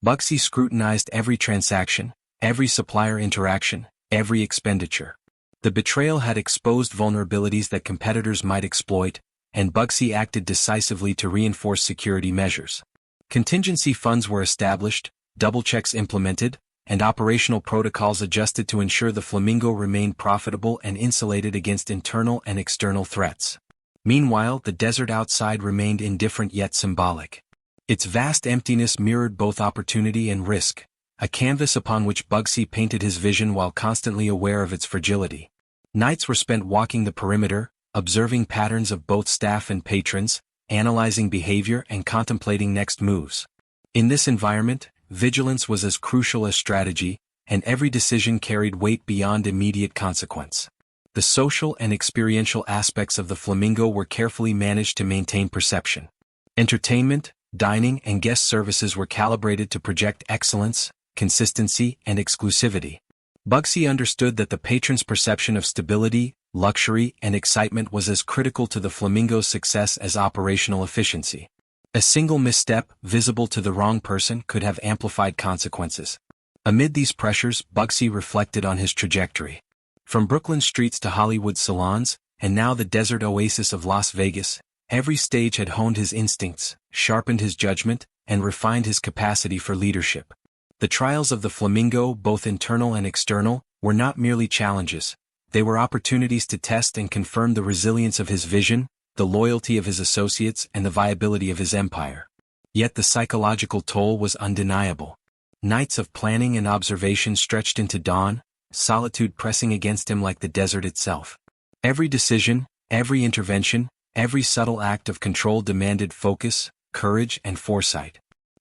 Speaker 1: Bugsy scrutinized every transaction, every supplier interaction, every expenditure. The betrayal had exposed vulnerabilities that competitors might exploit, and Bugsy acted decisively to reinforce security measures. Contingency funds were established, double checks implemented, and operational protocols adjusted to ensure the Flamingo remained profitable and insulated against internal and external threats. Meanwhile, the desert outside remained indifferent yet symbolic. Its vast emptiness mirrored both opportunity and risk, a canvas upon which Bugsy painted his vision while constantly aware of its fragility. Nights were spent walking the perimeter, observing patterns of both staff and patrons, analyzing behavior and contemplating next moves. In this environment, vigilance was as crucial as strategy, and every decision carried weight beyond immediate consequence. The social and experiential aspects of the Flamingo were carefully managed to maintain perception. Entertainment, dining, and guest services were calibrated to project excellence, consistency, and exclusivity. Bugsy understood that the patron's perception of stability, luxury, and excitement was as critical to the Flamingo's success as operational efficiency. A single misstep, visible to the wrong person, could have amplified consequences. Amid these pressures, Bugsy reflected on his trajectory. From Brooklyn streets to Hollywood salons, and now the desert oasis of Las Vegas, every stage had honed his instincts, sharpened his judgment, and refined his capacity for leadership. The trials of the Flamingo, both internal and external, were not merely challenges. They were opportunities to test and confirm the resilience of his vision, the loyalty of his associates, and the viability of his empire. Yet the psychological toll was undeniable. Nights of planning and observation stretched into dawn, solitude pressing against him like the desert itself. Every decision, every intervention, every subtle act of control demanded focus, courage, and foresight.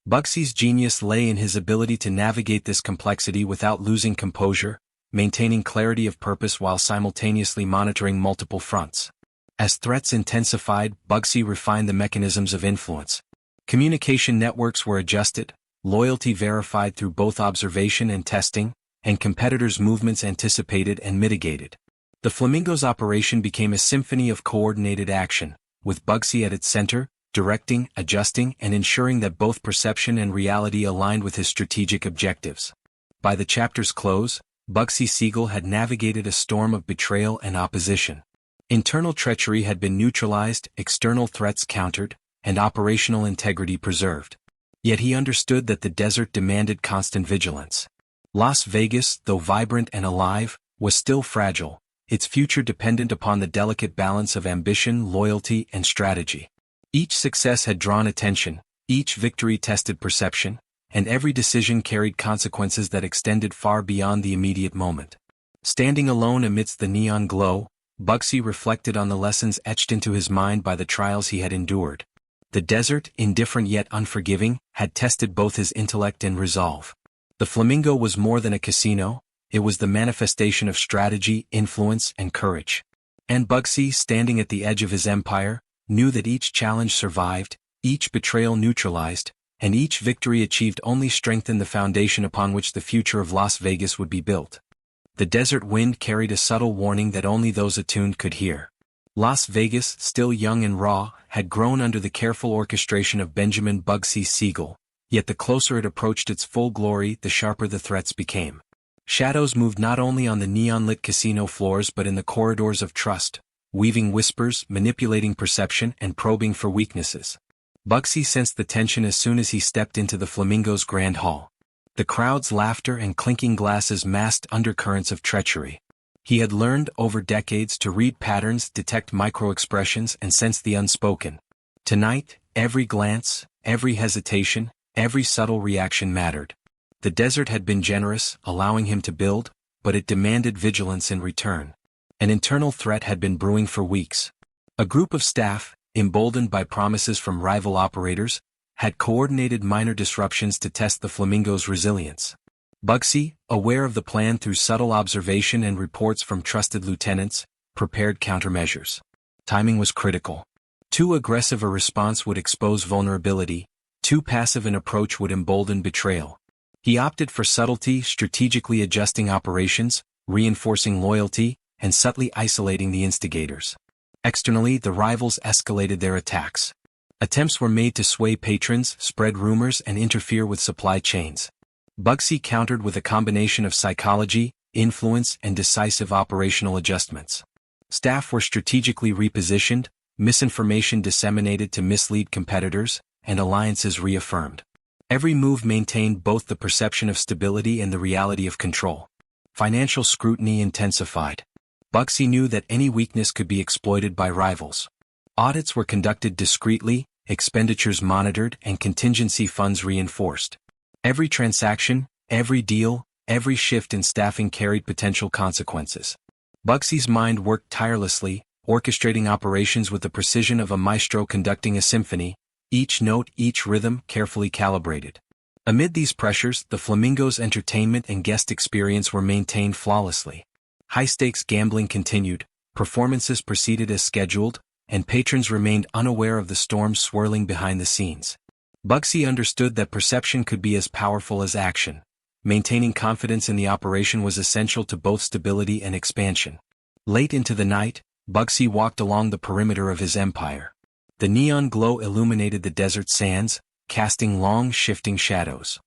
Speaker 1: Bugsy's genius lay in his ability to navigate this complexity without losing composure, maintaining clarity of purpose while simultaneously monitoring multiple fronts. As threats intensified, Bugsy refined the mechanisms of influence. Communication networks were adjusted, loyalty verified through both observation and testing, and competitors' movements anticipated and mitigated. The Flamingo's operation became a symphony of coordinated action, with Bugsy at its center, directing, adjusting, and ensuring that both perception and reality aligned with his strategic objectives. By the chapter's close, Bugsy Siegel had navigated a storm of betrayal and opposition. Internal treachery had been neutralized, external threats countered, and operational integrity preserved. Yet he understood that the desert demanded constant vigilance. Las Vegas, though vibrant and alive, was still fragile, its future dependent upon the delicate balance of ambition, loyalty, and strategy. Each success had drawn attention, each victory tested perception, and every decision carried consequences that extended far beyond the immediate moment. Standing alone amidst the neon glow, Bugsy reflected on the lessons etched into his mind by the trials he had endured. The desert, indifferent yet unforgiving, had tested both his intellect and resolve. The Flamingo was more than a casino, it was the manifestation of strategy, influence, and courage. And Bugsy, standing at the edge of his empire, knew that each challenge survived, each betrayal neutralized, and each victory achieved only strengthened the foundation upon which the future of Las Vegas would be built. The desert wind carried a subtle warning that only those attuned could hear. Las Vegas, still young and raw, had grown under the careful orchestration of Benjamin Bugsy Siegel, yet the closer it approached its full glory, the sharper the threats became. Shadows moved not only on the neon-lit casino floors but in the corridors of trust, weaving whispers, manipulating perception, and probing for weaknesses. Bugsy sensed the tension as soon as he stepped into the Flamingo's grand hall. The crowd's laughter and clinking glasses masked undercurrents of treachery. He had learned over decades to read patterns, detect micro-expressions, and sense the unspoken. Tonight, Every glance, every hesitation, every subtle reaction mattered. The desert had been generous, allowing him to build, but it demanded vigilance in return. An internal threat had been brewing for weeks. A group of staff, emboldened by promises from rival operators, had coordinated minor disruptions to test the Flamingo's resilience. Bugsy, aware of the plan through subtle observation and reports from trusted lieutenants, prepared countermeasures. Timing was critical. Too aggressive a response would expose vulnerability, too passive an approach would embolden betrayal. He opted for subtlety, strategically adjusting operations, reinforcing loyalty, and subtly isolating the instigators. Externally, the rivals escalated their attacks. Attempts were made to sway patrons, spread rumors, and interfere with supply chains. Bugsy countered with a combination of psychology, influence, and decisive operational adjustments. Staff were strategically repositioned, misinformation disseminated to mislead competitors, and alliances reaffirmed. Every move maintained both the perception of stability and the reality of control. Financial scrutiny intensified. Bugsy knew that any weakness could be exploited by rivals. Audits were conducted discreetly, expenditures monitored, and contingency funds reinforced. Every transaction, every deal, every shift in staffing carried potential consequences. Bugsy's mind worked tirelessly, orchestrating operations with the precision of a maestro conducting a symphony, each note, each rhythm carefully calibrated. Amid these pressures, the Flamingo's entertainment and guest experience were maintained flawlessly. High-stakes gambling continued, performances proceeded as scheduled, and patrons remained unaware of the storm swirling behind the scenes. Bugsy understood that perception could be as powerful as action. Maintaining confidence in the operation was essential to both stability and expansion. Late into the night, Bugsy walked along the perimeter of his empire. The neon glow illuminated the desert sands, casting long, shifting shadows.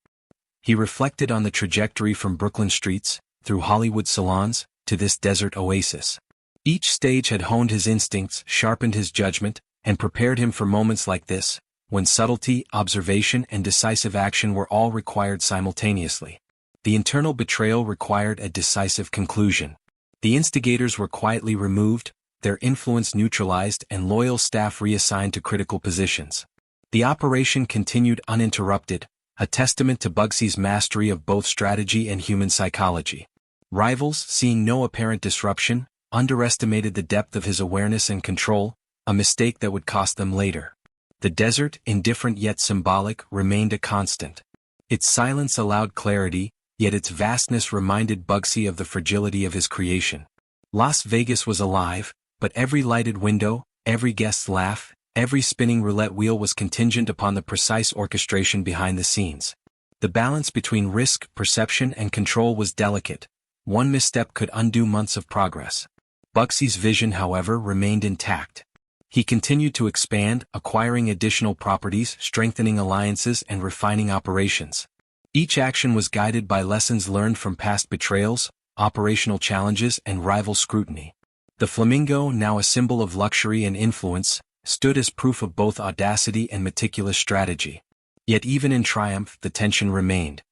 Speaker 1: He reflected on the trajectory from Brooklyn streets, through Hollywood salons, to this desert oasis. Each stage had honed his instincts, sharpened his judgment, and prepared him for moments like this, when subtlety, observation, and decisive action were all required simultaneously. The internal betrayal required a decisive conclusion. The instigators were quietly removed, their influence neutralized, and loyal staff reassigned to critical positions. The operation continued uninterrupted, a testament to Bugsy's mastery of both strategy and human psychology. Rivals, seeing no apparent disruption, underestimated the depth of his awareness and control, a mistake that would cost them later. The desert, indifferent yet symbolic, remained a constant. Its silence allowed clarity, yet its vastness reminded Bugsy of the fragility of his creation. Las Vegas was alive, but every lighted window, every guest's laugh, every spinning roulette wheel was contingent upon the precise orchestration behind the scenes. The balance between risk, perception, and control was delicate. One misstep could undo months of progress. Bugsy's vision, however, remained intact. He continued to expand, acquiring additional properties, strengthening alliances, and refining operations. Each action was guided by lessons learned from past betrayals, operational challenges, and rival scrutiny. The Flamingo, now a symbol of luxury and influence, stood as proof of both audacity and meticulous strategy. Yet even in triumph, the tension remained.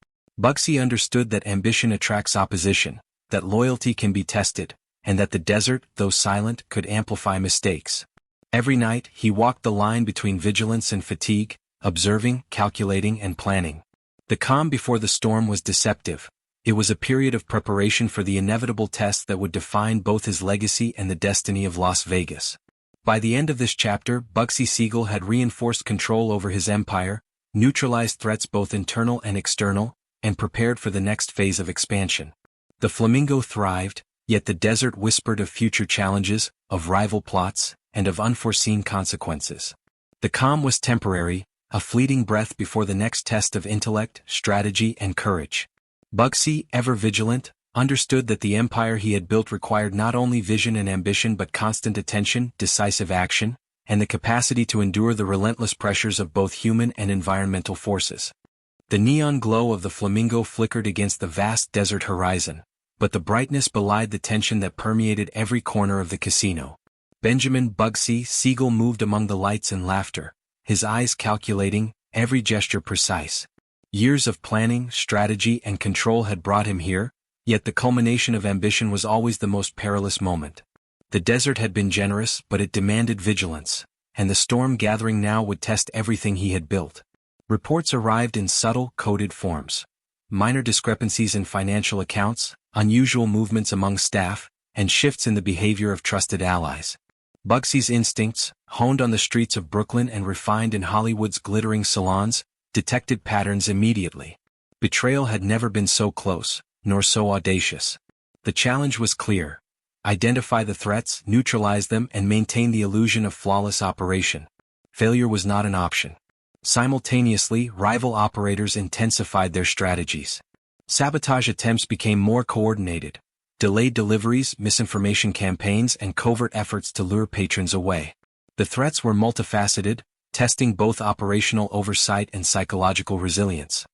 Speaker 1: Bugsy understood that ambition attracts opposition, that loyalty can be tested, and that the desert, though silent, could amplify mistakes. Every night, he walked the line between vigilance and fatigue, observing, calculating, and planning. The calm before the storm was deceptive. It was a period of preparation for the inevitable test that would define both his legacy and the destiny of Las Vegas. By the end of this chapter, Bugsy Siegel had reinforced control over his empire, neutralized threats both internal and external, and prepared for the next phase of expansion. The Flamingo thrived, yet the desert whispered of future challenges, of rival plots, and of unforeseen consequences. The calm was temporary, a fleeting breath before the next test of intellect, strategy, and courage. Bugsy, ever vigilant, understood that the empire he had built required not only vision and ambition but constant attention, decisive action, and the capacity to endure the relentless pressures of both human and environmental forces. The neon glow of the Flamingo flickered against the vast desert horizon, but the brightness belied the tension that permeated every corner of the casino. Benjamin Bugsy Siegel moved among the lights and laughter, his eyes calculating, every gesture precise. Years of planning, strategy, and control had brought him here, yet the culmination of ambition was always the most perilous moment. The desert had been generous, but it demanded vigilance. and the storm gathering now would test everything he had built. Reports arrived in subtle, coded forms. Minor discrepancies in financial accounts, unusual movements among staff, and shifts in the behavior of trusted allies. Bugsy's instincts, honed on the streets of Brooklyn and refined in Hollywood's glittering salons, detected patterns immediately. Betrayal had never been so close, nor so audacious. The challenge was clear. Identify the threats, neutralize them, and maintain the illusion of flawless operation. Failure was not an option. Simultaneously, rival operators intensified their strategies. Sabotage attempts became more coordinated. Delayed deliveries, misinformation campaigns, and covert efforts to lure patrons away. The threats were multifaceted, testing both operational oversight and psychological resilience.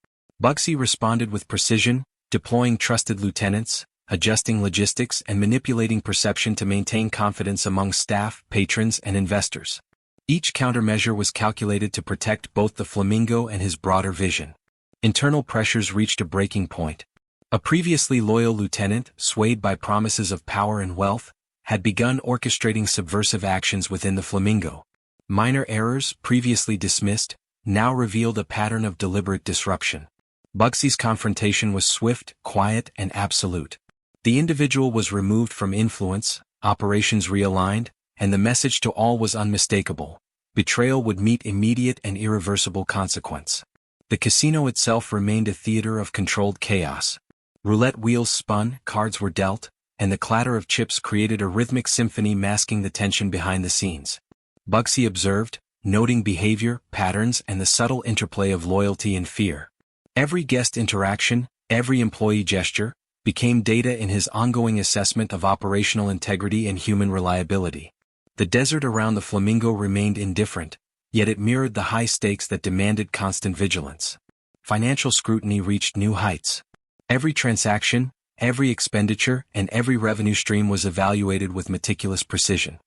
Speaker 1: Bugsy responded with precision, deploying trusted lieutenants, adjusting logistics, and manipulating perception to maintain confidence among staff, patrons, and investors. Each countermeasure was calculated to protect both the Flamingo and his broader vision. Internal pressures reached a breaking point. A previously loyal lieutenant, swayed by promises of power and wealth, had begun orchestrating subversive actions within the Flamingo. Minor errors, previously dismissed, now revealed a pattern of deliberate disruption. Bugsy's confrontation was swift, quiet, and absolute. The individual was removed from influence, operations realigned, and the message to all was unmistakable. Betrayal would meet immediate and irreversible consequence. The casino itself remained a theater of controlled chaos. Roulette wheels spun, cards were dealt, and the clatter of chips created a rhythmic symphony masking the tension behind the scenes. Bugsy observed, noting behavior, patterns, and the subtle interplay of loyalty and fear. Every guest interaction, every employee gesture, became data in his ongoing assessment of operational integrity and human reliability. The desert around the Flamingo remained indifferent, yet it mirrored the high stakes that demanded constant vigilance. Financial scrutiny reached new heights. Every transaction, every expenditure, and every revenue stream was evaluated with meticulous precision.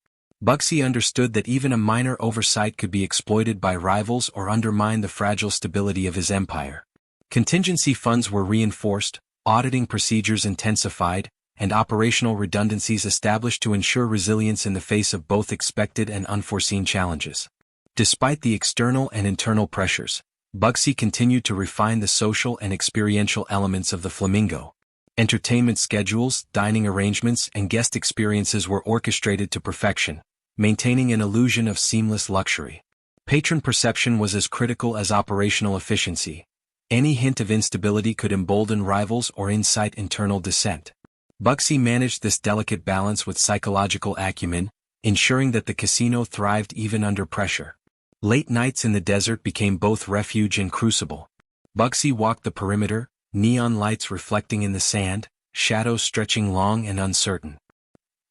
Speaker 1: Bugsy understood that even a minor oversight could be exploited by rivals or undermine the fragile stability of his empire. Contingency funds were reinforced, auditing procedures intensified, and operational redundancies established to ensure resilience in the face of both expected and unforeseen challenges. Despite the external and internal pressures, Bugsy continued to refine the social and experiential elements of the Flamingo. Entertainment schedules, dining arrangements, and guest experiences were orchestrated to perfection, maintaining an illusion of seamless luxury. Patron perception was as critical as operational efficiency. Any hint of instability could embolden rivals or incite internal dissent. Bugsy managed this delicate balance with psychological acumen, ensuring that the casino thrived even under pressure. Late nights in the desert became both refuge and crucible. Bugsy walked the perimeter, neon lights reflecting in the sand, shadows stretching long and uncertain.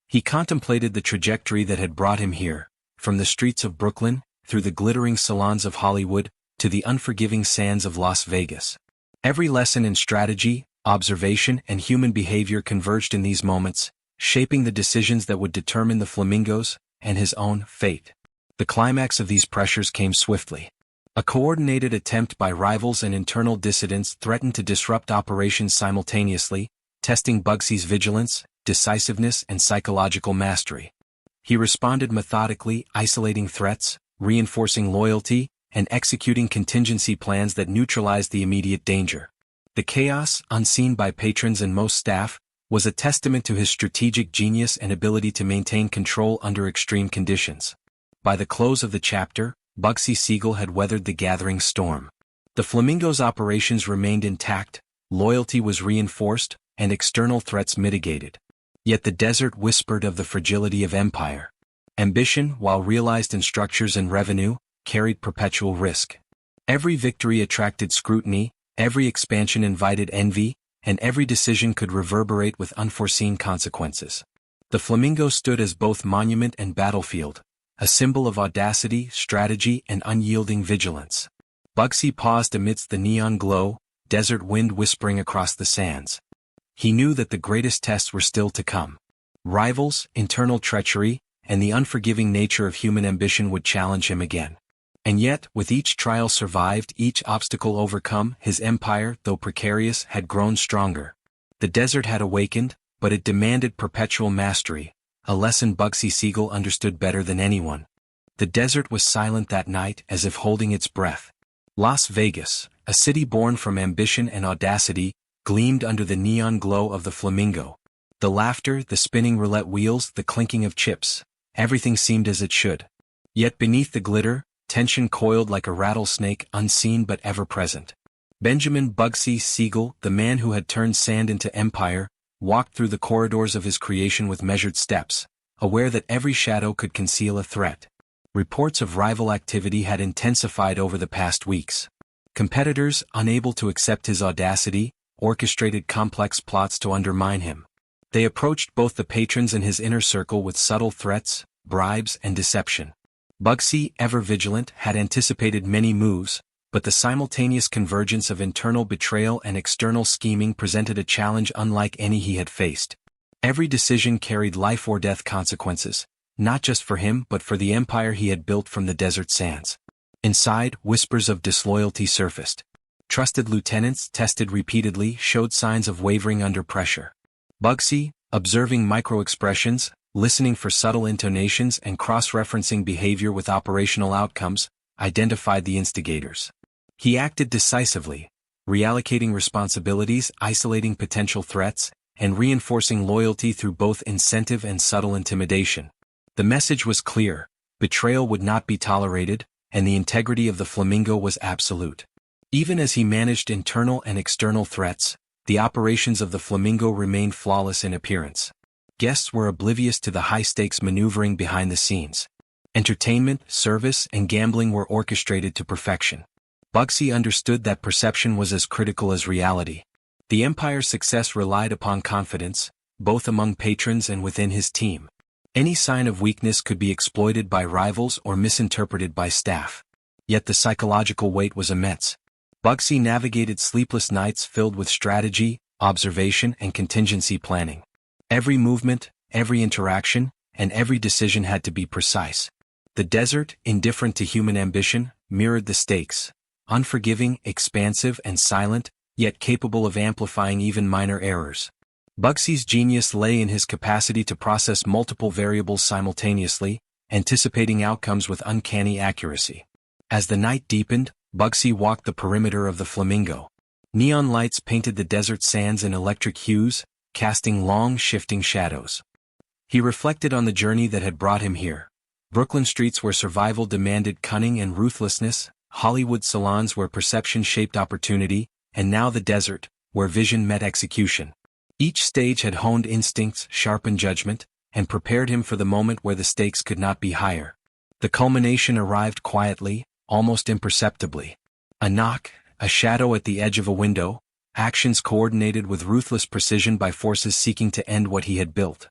Speaker 1: He contemplated the trajectory that had brought him here, from the streets of Brooklyn, through the glittering salons of Hollywood, to the unforgiving sands of Las Vegas. Every lesson in strategy, observation, and human behavior converged in these moments, shaping the decisions that would determine the Flamingo's and his own fate. The climax of these pressures came swiftly. A coordinated attempt by rivals and internal dissidents threatened to disrupt operations simultaneously, testing Bugsy's vigilance, decisiveness, and psychological mastery. He responded methodically, isolating threats, reinforcing loyalty, and executing contingency plans that neutralized the immediate danger. The chaos, unseen by patrons and most staff, was a testament to his strategic genius and ability to maintain control under extreme conditions. By the close of the chapter, Bugsy Siegel had weathered the gathering storm. The Flamingo's operations remained intact, loyalty was reinforced, and external threats mitigated. Yet the desert whispered of the fragility of empire. Ambition, while realized in structures and revenue, carried perpetual risk. Every victory attracted scrutiny, every expansion invited envy, and every decision could reverberate with unforeseen consequences. The Flamingo stood as both monument and battlefield, a symbol of audacity, strategy, and unyielding vigilance. Bugsy paused amidst the neon glow, desert wind whispering across the sands. He knew that the greatest tests were still to come. Rivals, internal treachery, and the unforgiving nature of human ambition would challenge him again. And yet, with each trial survived, each obstacle overcome, his empire, though precarious, had grown stronger. The desert had awakened, but it demanded perpetual mastery, a lesson Bugsy Siegel understood better than anyone. The desert was silent that night, as if holding its breath. Las Vegas, a city born from ambition and audacity, gleamed under the neon glow of the Flamingo. The laughter, the spinning roulette wheels, the clinking of chips, everything seemed as it should. Yet beneath the glitter, tension coiled like a rattlesnake, unseen but ever-present. Benjamin Bugsy Siegel, the man who had turned sand into empire, walked through the corridors of his creation with measured steps, aware that every shadow could conceal a threat. Reports of rival activity had intensified over the past weeks. Competitors, unable to accept his audacity, orchestrated complex plots to undermine him. They approached both the patrons and his inner circle with subtle threats, bribes, and deception. Bugsy, ever vigilant, had anticipated many moves, but the simultaneous convergence of internal betrayal and external scheming presented a challenge unlike any he had faced. Every decision carried life-or-death consequences, not just for him but for the empire he had built from the desert sands. Inside, whispers of disloyalty surfaced. Trusted lieutenants, tested repeatedly, showed signs of wavering under pressure. Bugsy, observing micro-expressions, listening for subtle intonations and cross-referencing behavior with operational outcomes, identified the instigators. He acted decisively, reallocating responsibilities, isolating potential threats, and reinforcing loyalty through both incentive and subtle intimidation. The message was clear: betrayal would not be tolerated, and the integrity of the Flamingo was absolute. Even as he managed internal and external threats, the operations of the Flamingo remained flawless in appearance. Guests were oblivious to the high-stakes maneuvering behind the scenes. Entertainment, service, and gambling were orchestrated to perfection. Bugsy understood that perception was as critical as reality. The empire's success relied upon confidence, both among patrons and within his team. Any sign of weakness could be exploited by rivals or misinterpreted by staff. Yet the psychological weight was immense. Bugsy navigated sleepless nights filled with strategy, observation, and contingency planning. Every movement, every interaction, and every decision had to be precise. The desert, indifferent to human ambition, mirrored the stakes. Unforgiving, expansive, and silent, yet capable of amplifying even minor errors. Bugsy's genius lay in his capacity to process multiple variables simultaneously, anticipating outcomes with uncanny accuracy. As the night deepened, Bugsy walked the perimeter of the Flamingo. Neon lights painted the desert sands in electric hues, casting long, shifting shadows. He reflected on the journey that had brought him here. Brooklyn streets where survival demanded cunning and ruthlessness, Hollywood salons where perception shaped opportunity, and now the desert, where vision met execution. Each stage had honed instincts, sharpened judgment, and prepared him for the moment where the stakes could not be higher. The culmination arrived quietly, almost imperceptibly. A knock, a shadow at the edge of a window, actions coordinated with ruthless precision by forces seeking to end what he had built.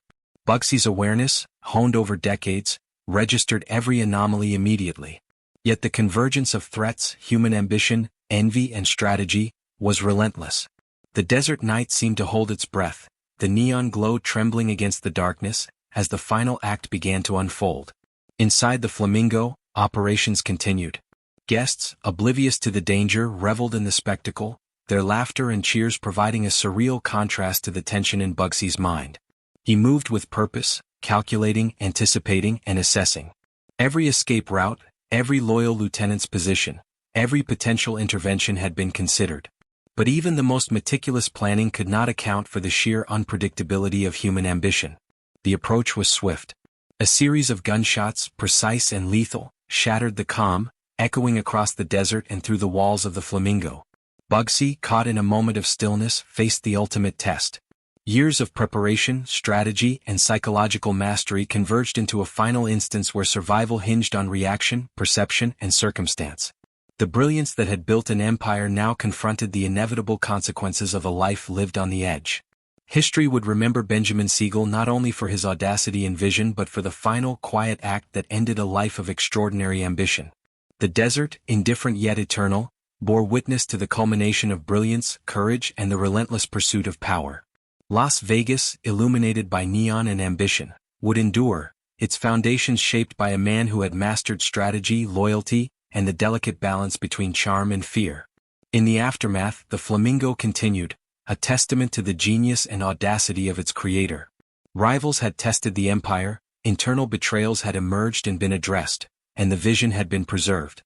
Speaker 1: Bugsy's awareness, honed over decades, registered every anomaly immediately. Yet the convergence of threats, human ambition, envy, and strategy was relentless. The desert night seemed to hold its breath, the neon glow trembling against the darkness, as the final act began to unfold. Inside the Flamingo, operations continued. Guests, oblivious to the danger, reveled in the spectacle, their laughter and cheers providing a surreal contrast to the tension in Bugsy's mind. He moved with purpose, calculating, anticipating, and assessing. Every escape route, every loyal lieutenant's position, every potential intervention had been considered. But even the most meticulous planning could not account for the sheer unpredictability of human ambition. The approach was swift. A series of gunshots, precise and lethal, shattered the calm, echoing across the desert and through the walls of the Flamingo. Bugsy, caught in a moment of stillness, faced the ultimate test. Years of preparation, strategy, and psychological mastery converged into a final instance where survival hinged on reaction, perception, and circumstance. The brilliance that had built an empire now confronted the inevitable consequences of a life lived on the edge. History would remember Benjamin Siegel not only for his audacity and vision but for the final, quiet act that ended a life of extraordinary ambition. The desert, indifferent yet eternal, bore witness to the culmination of brilliance, courage, and the relentless pursuit of power. Las Vegas, illuminated by neon and ambition, would endure, its foundations shaped by a man who had mastered strategy, loyalty, and the delicate balance between charm and fear. In the aftermath, the Flamingo continued, a testament to the genius and audacity of its creator. Rivals had tested the empire, internal betrayals had emerged and been addressed, and the vision had been preserved.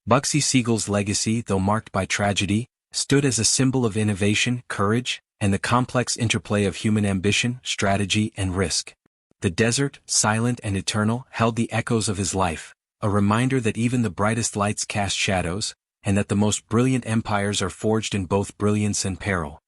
Speaker 1: Bugsy Siegel's legacy, though marked by tragedy, stood as a symbol of innovation, courage, and the complex interplay of human ambition, strategy, and risk. The desert, silent and eternal, held the echoes of his life, a reminder that even the brightest lights cast shadows, and that the most brilliant empires are forged in both brilliance and peril.